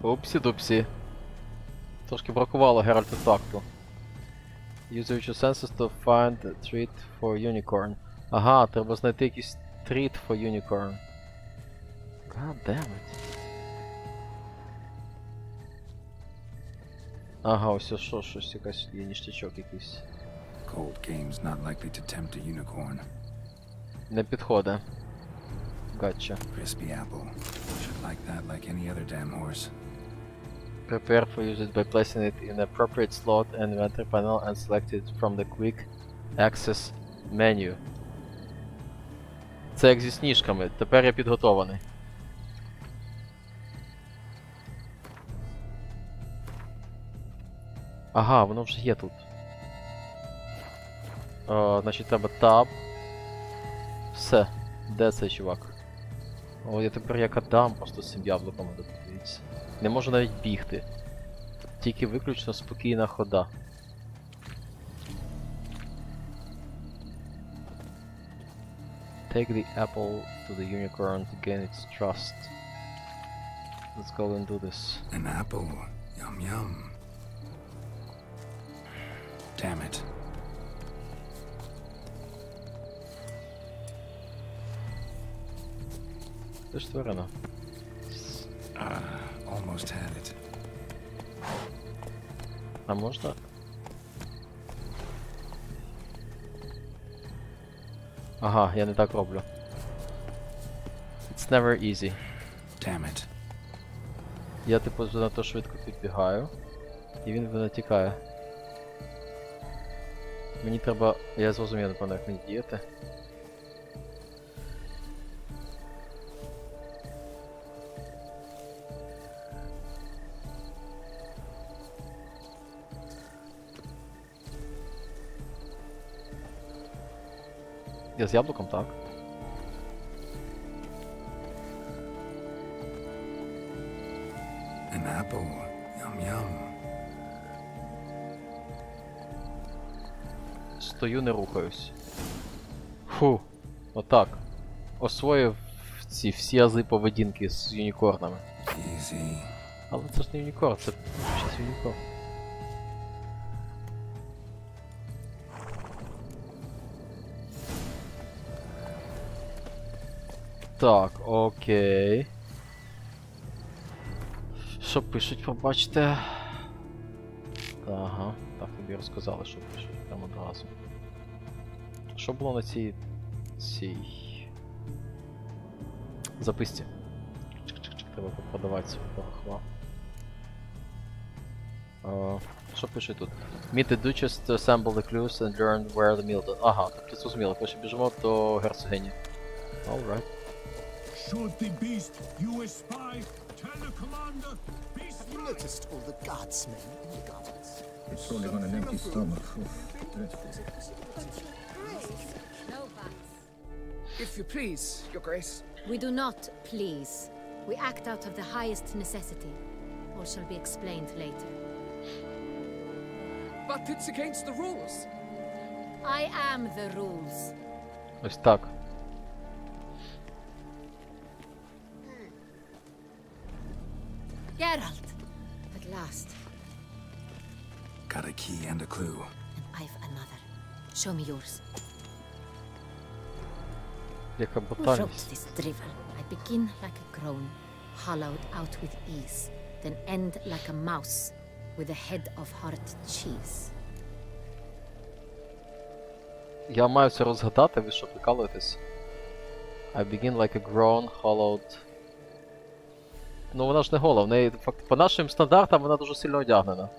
Упсі-дупсі. Трошки бракувало Геральту такту. Use your senses to find a treat for unicorn. Ага, треба знайти якийсь treat for unicorn. God damn it. Ага, ось що, щось якась є ніштячок якийсь. Cold game's not likely to tempt a unicorn. Не підходить. Gotcha. Crispy apple. Should like that like any other damn horse. Prepare for use it by placing it in an appropriate slot and inventory panel and select it from the quick access menu. Це як зі сніжками. Тепер я підготований. Ага, воно вже є тут. Значить треба таб. Все. Де цей чувак? О, я тепер як Адам просто з цим яблуком, дивіться. Не можу навіть бігти. Тільки виключно спокійна хода. Take the apple to the unicorn to gain its trust. Let's go and do this. An apple. Yum yum. Damn it. Це ж тварина. Almost had it. А можна? Ага, я не так роблю. It's never easy. Damn it. Я типу занадто швидко підбігаю. І він мене тікає. Мені треба... Я зрозумів, напевно, як мені діяти. Я з яблуком, так? An apple. Yum yum. Стою, не рухаюсь. Фу, отак. Освоїв ці всі ази поведінки з юнікорнами. Easy. Але це ж не юнікорн, це щось юнікорн. Так, окей. Що пишуть, побачите? Ага, так тобі розказали, що пишуть прямо одразу. Що було на цій записці? Треба продавати свою порохва. Що пише тут? Meet the Duchess to assemble the clues and learn where the meal... Ага, тобто зрозуміло, коротше біжимо до герцогині. Alright. Should the beast you espy, tell the commander, beast You noticed all the guardsmen in the gardens? It's only on an empty stomach. Dreadful. No buts. If you please, Your Grace. We do not please. We act out of the highest necessity. All shall be explained later. But it's against the rules. I am the rules. Ось так. Geralt! At last. Got a key and a clue. And I've another. Show me yours. Яка Who wrote брутальність. this drivel? I begin like a groan, hollowed out with ease, then end like a mouse with a head of hard cheese. Я маю це розгадати, ви що, прикалуєтесь? I begin like a grown, hollowed... Ну вона ж не гола, в неї по нашим стандартам вона дуже сильно одягнена.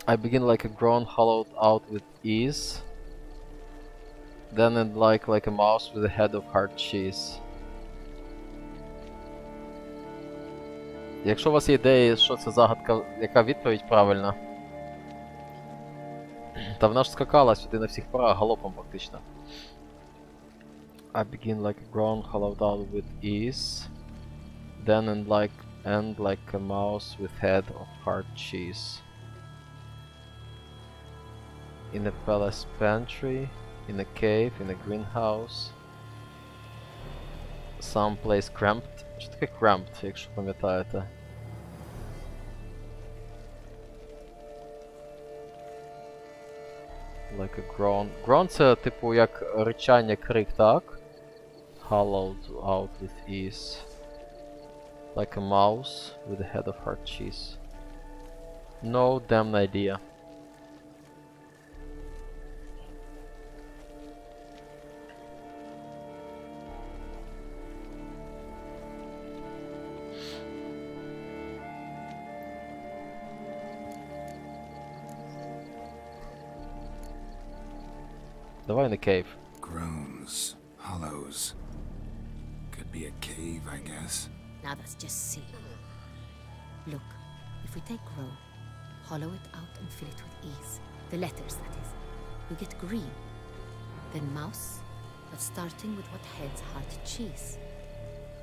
I begin like a grown, hollowed out with ease. Then end like a mouse with a head of hard cheese. Якщо у вас є ідеї, що це загадка, яка відповідь правильна. Та вона ж скакала сюди на всіх парах галопом фактично. I begin like a grown, hollowed out with ease. Then end like a mouse with head of hard cheese. In a palace pantry, in a cave, in a greenhouse. Someplace cramped. Що таке cramped, якщо пам'ятаєте? Like a groan. Groan це типу як ричання, крик, так? Hollowed out with ease. Like a mouse with a head of hard cheese. No damn idea. Давай на cave. Groans. Hollows. Could be a cave, I guess. Now that's just silly. Look, If we take Grove, hollow it out and fill it with ease, the letters that is, we get green. Then mouse, but starting with what heads hard to cheese.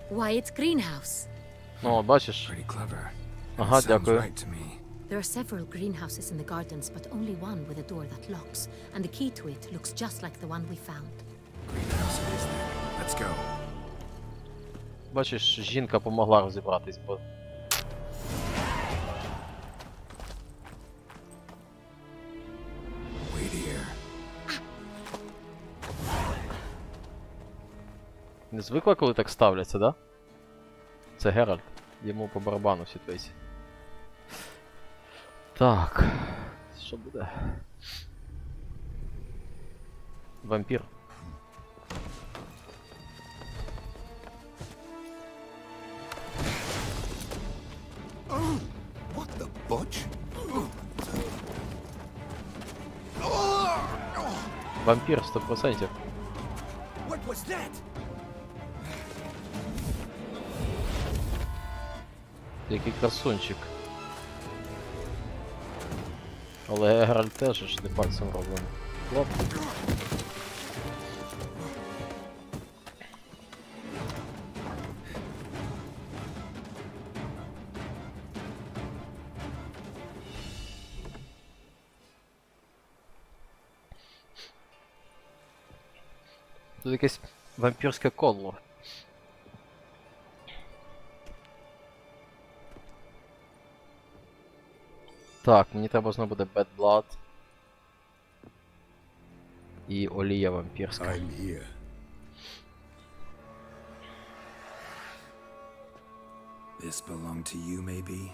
Why, it's greenhouse. О, бачиш? Pretty clever. Ага, It sounds дякую. right to me. There are several greenhouses in the gardens, but only one with a door that locks, and the key to it looks just like the one we found. Greenhouse it is then. Let's go. Бачиш, жінка помогла розібратись, бо... Wait here. Не звикла, коли так ставляться, да? Це Геральт. Йому по барабану всі твої. Так. Що буде? Вампір. What the butch? Вампір 100%. What was that? Який красунчик. Але Геральт теж ж не пальцем роблений. Хлоп. Тут якесь вампірське коло. Так, мені треба знову буде Bad Blood. І олія вампірська. I'm here. This belonged to you, maybe?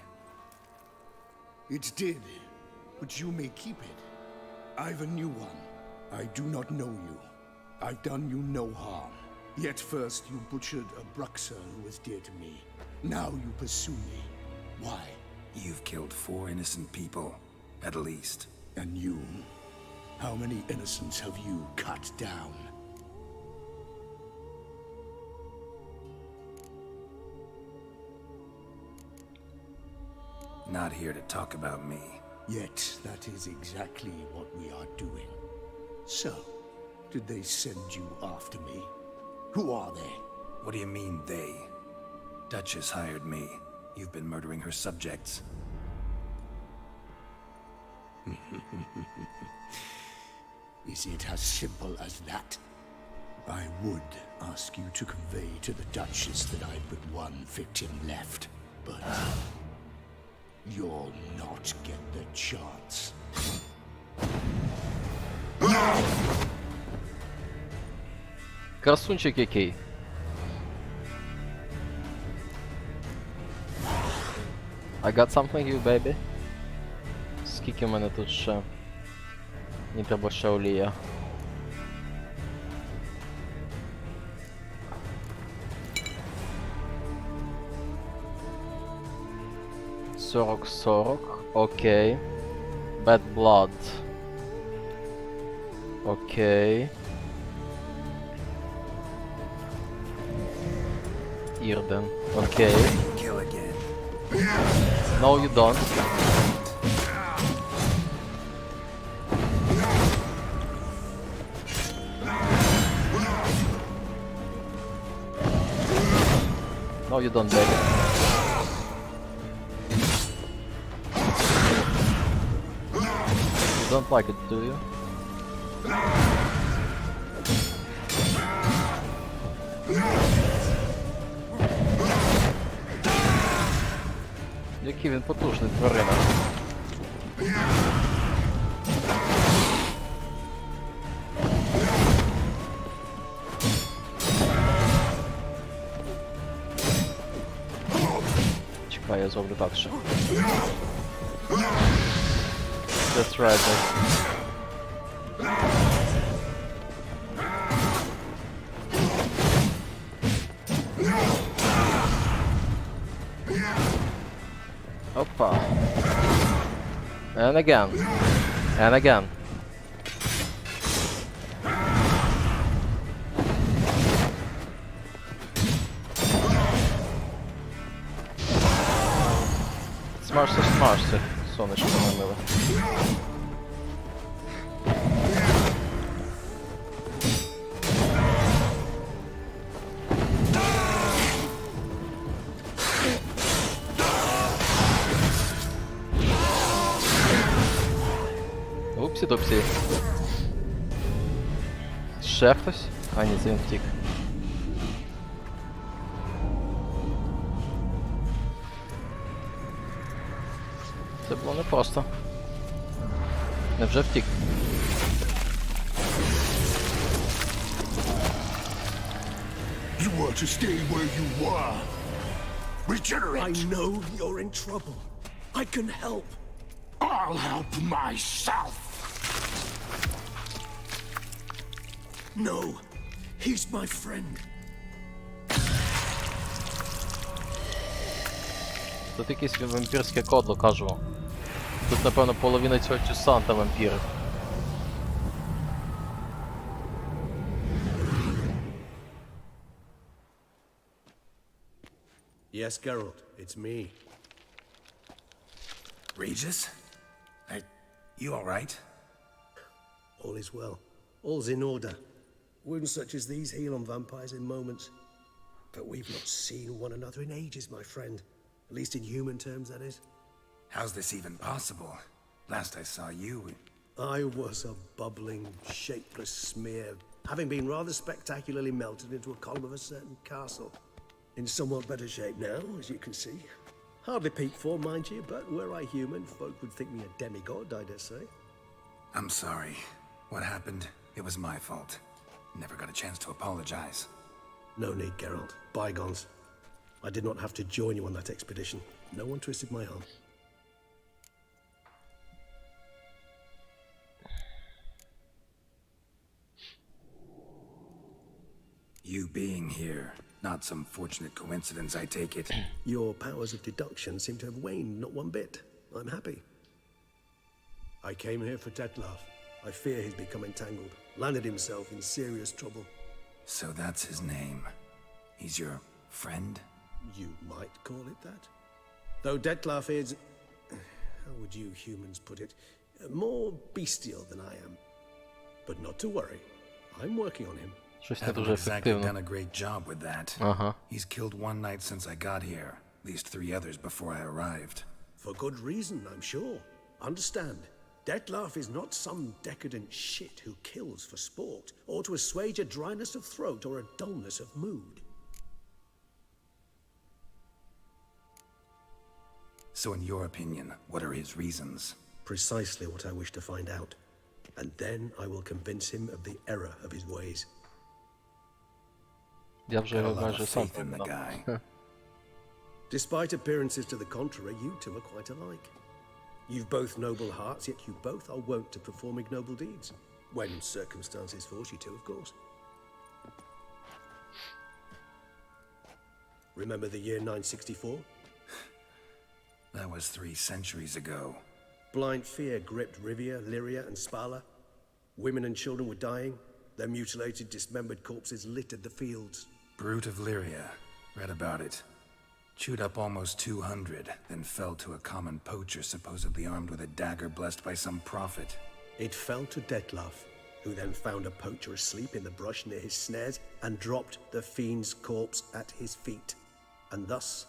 It did, but you may keep it. I've a new one. I do not know you. I've done you no harm. Yet first you butchered a Bruxer who was dear to me. Now you pursue me. Why? You've killed 4 innocent people, at least. And you? How many innocents have you cut down? Not here to talk about me. Yet that is exactly what we are doing. So, did they send you after me? Who are they? What do you mean, they? Duchess hired me. You've been murdering her subjects. Is it as simple as that? I would ask you to convey to the Duchess that I've but one victim left, but you'll not get the chance. Красунчик який. I got something you, baby. Скільки в мене тут ще? Мені треба ще олія. $40. Окей. Bad Blood. Окей. Ірден. Окей. Kill again. No, you don't. No, you don't, baby. You don't like it, do you? Який він потужний тварина. Чекай, я зроблю так ще. That's right, baby. Опа. And again. And again. Смажся, сонечко моє миле. Упсі-допсі. Ще хтось? А, ні, це він втік. Це було непросто. Невже втік? You were to stay where you were. Regenerate. I know you're in trouble. I can help. I'll help myself. No, he's my friend. Тут якесь вампірське кодло, кажу вам. Тут, напевно, половина цього тюсанта вампіри. Yes, Geralt, it's me. Regis? You alright? All is well. All's in order. Wounds such as these heal on vampires in moments. But we've not seen one another in ages, my friend. At least in human terms, that is. How's this even possible? Last I saw you... I was a bubbling, shapeless smear, having been rather spectacularly melted into a column of a certain castle. In somewhat better shape now, as you can see. Hardly peak form, mind you, but were I human, folk would think me a demigod, I dare say. I'm sorry. What happened, it was my fault. Never got a chance to apologize. No need, Geralt. Bygones. I did not have to join you on that expedition. No one twisted my arm. You being here, not some fortunate coincidence, I take it. Your powers of deduction seem to have waned not one bit. I'm happy. I came here for Detlef. I fear he's become entangled, landed himself in serious trouble. So that's his name. He's your friend? You might call it that. Though Detlef is... how would you humans put it? More bestial than I am. But not to worry. I'm working on him. Haven't exactly done a great job with that. He's killed one knight since I got here. At least 3 others before I arrived. For good reason, I'm sure. Understand, Detlef is not some decadent shit who kills for sport, or to assuage a dryness of throat or a dullness of mood. So in your opinion, what are his reasons? Precisely what I wish to find out. And then I will convince him of the error of his ways. Я вже майже сам Despite appearances to the contrary, you two are quite alike. You've both noble hearts, yet you both are wont to perform ignoble deeds. When circumstances force you to, of course. Remember the year 964? That was 3 centuries ago. Blind fear gripped Rivia, Lyria, and Spala. Women and children were dying. Their mutilated, dismembered corpses littered the fields. Brute of Lyria. Read about it. Chewed up almost 200, then fell to a common poacher supposedly armed with a dagger blessed by some prophet. It fell to Detlef, who then found a poacher asleep in the brush near his snares and dropped the fiend's corpse at his feet. And thus,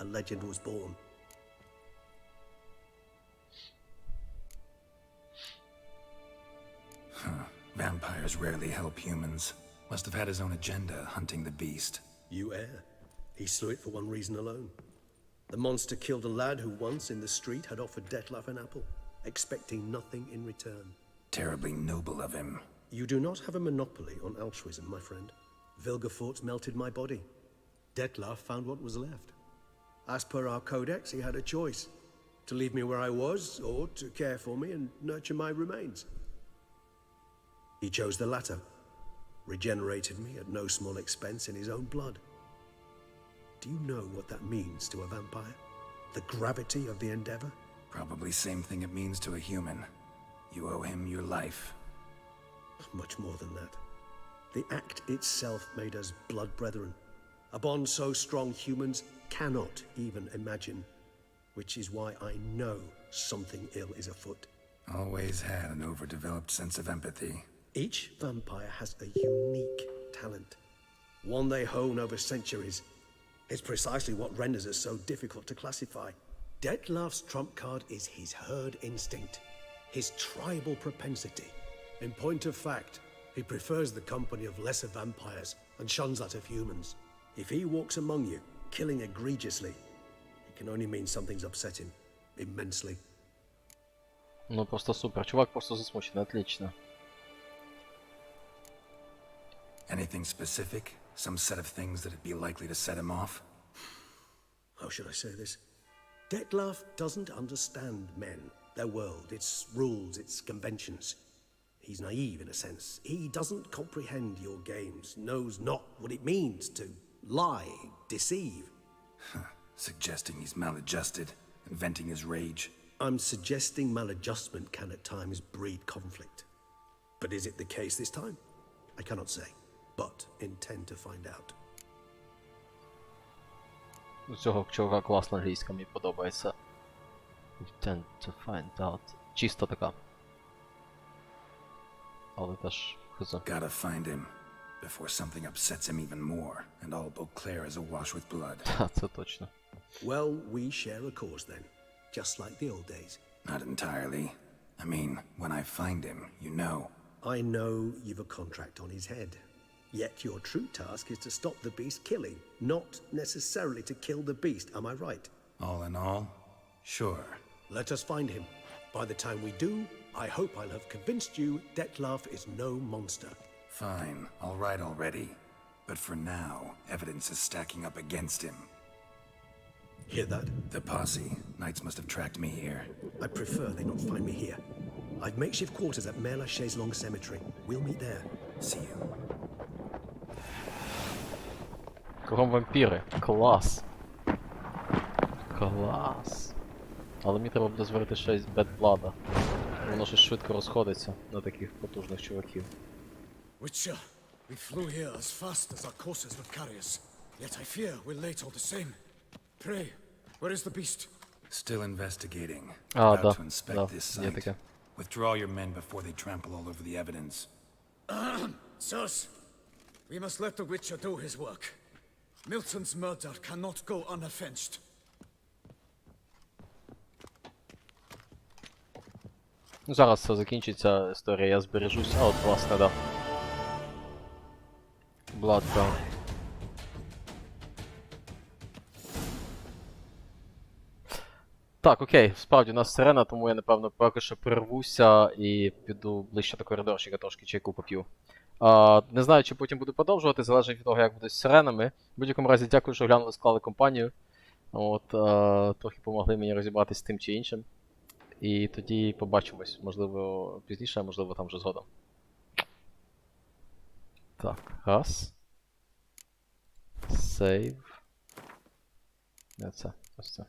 a legend was born. Vampires rarely help humans. Must have had his own agenda, hunting the beast. You err. He slew it for one reason alone. The monster killed a lad who once in the street had offered Detlef an apple, expecting nothing in return. Terribly noble of him. You do not have a monopoly on altruism, my friend. Vilgefortz melted my body. Detlef found what was left. As per our codex, he had a choice. To leave me where I was, or to care for me and nurture my remains. He chose the latter. Regenerated me at no small expense in his own blood. Do you know what that means to a vampire? The gravity of the endeavor? Probably same thing it means to a human. You owe him your life. Much more than that. The act itself made us blood brethren. A bond so strong humans cannot even imagine. which is why I know something ill is afoot. Always had an overdeveloped sense of empathy. Each vampire has a unique talent, one they hone over centuries. It's precisely what renders us so difficult to classify. Detlef's trump card is his herd instinct, his tribal propensity. In point of fact, he prefers the company of lesser vampires and shuns that of humans. If he walks among you, killing egregiously, it can only mean something's upset him immensely. Ну просто супер. Чувак просто засмученный. Отлично. Anything specific? Some set of things that'd be likely to set him off? How should I say this? Detlef doesn't understand men, their world, its rules, its conventions. He's naive in a sense. He doesn't comprehend your games, knows not what it means to lie, deceive. Suggesting he's maladjusted and venting his rage. I'm suggesting maladjustment can at times breed conflict. But is it the case this time? I cannot say, but intend to find out. У цього чувака класна англійська, мені подобається. Intend to find out. Чисто така. Але теж хз. Gotta find him before something upsets him even more, and all Beauclair is awash with blood. Та, це точно. Well, we share a cause then, just like the old days. Not entirely. I mean, when I find him, you know. I know you've a contract on his head. Yet your true task is to stop the beast killing, not necessarily to kill the beast, am I right? All in all, sure. Let us find him. By the time we do, I hope I'll have convinced you Detlef is no monster. Fine, all right already. But for now, evidence is stacking up against him. Hear that? The posse. Knights must have tracked me here. I prefer they not find me here. I've makeshift quarters at Mère Lachaise Long Cemetery. We'll meet there. See you. Кругом вампіри. Клас. Клас. Але мені треба буде зварити ще й Бедблада. Воно щось швидко розходиться на таких потужних чуваків. Witcher, we flew here as fast as our courses would carry us. Yet I fear we're late all the same. Pray, where is the beast? Still investigating. Да, About to inspect да, this є site. таке. Withdraw your men before they trample all over the evidence. Sirs, we must let the Witcher do his work. Milton's murder cannot go unavenged. Ну, зараз це закінчиться історія, я збережусь. А от, власне, да. Bloodbound. Так, окей, справді у нас сирена, тому я, напевно, поки що перервуся і піду ближче до коридорчика, трошки чайку поп'ю. Не знаю, чи потім буду продовжувати, залежить від того, як буде з сиренами. В будь-якому разі, дякую, що глянули, склали компанію. От, трохи помогли мені розібратися з тим чи іншим. І тоді побачимось, можливо, пізніше, а можливо там вже згодом. Так, раз. Сейв. Не це, ось це.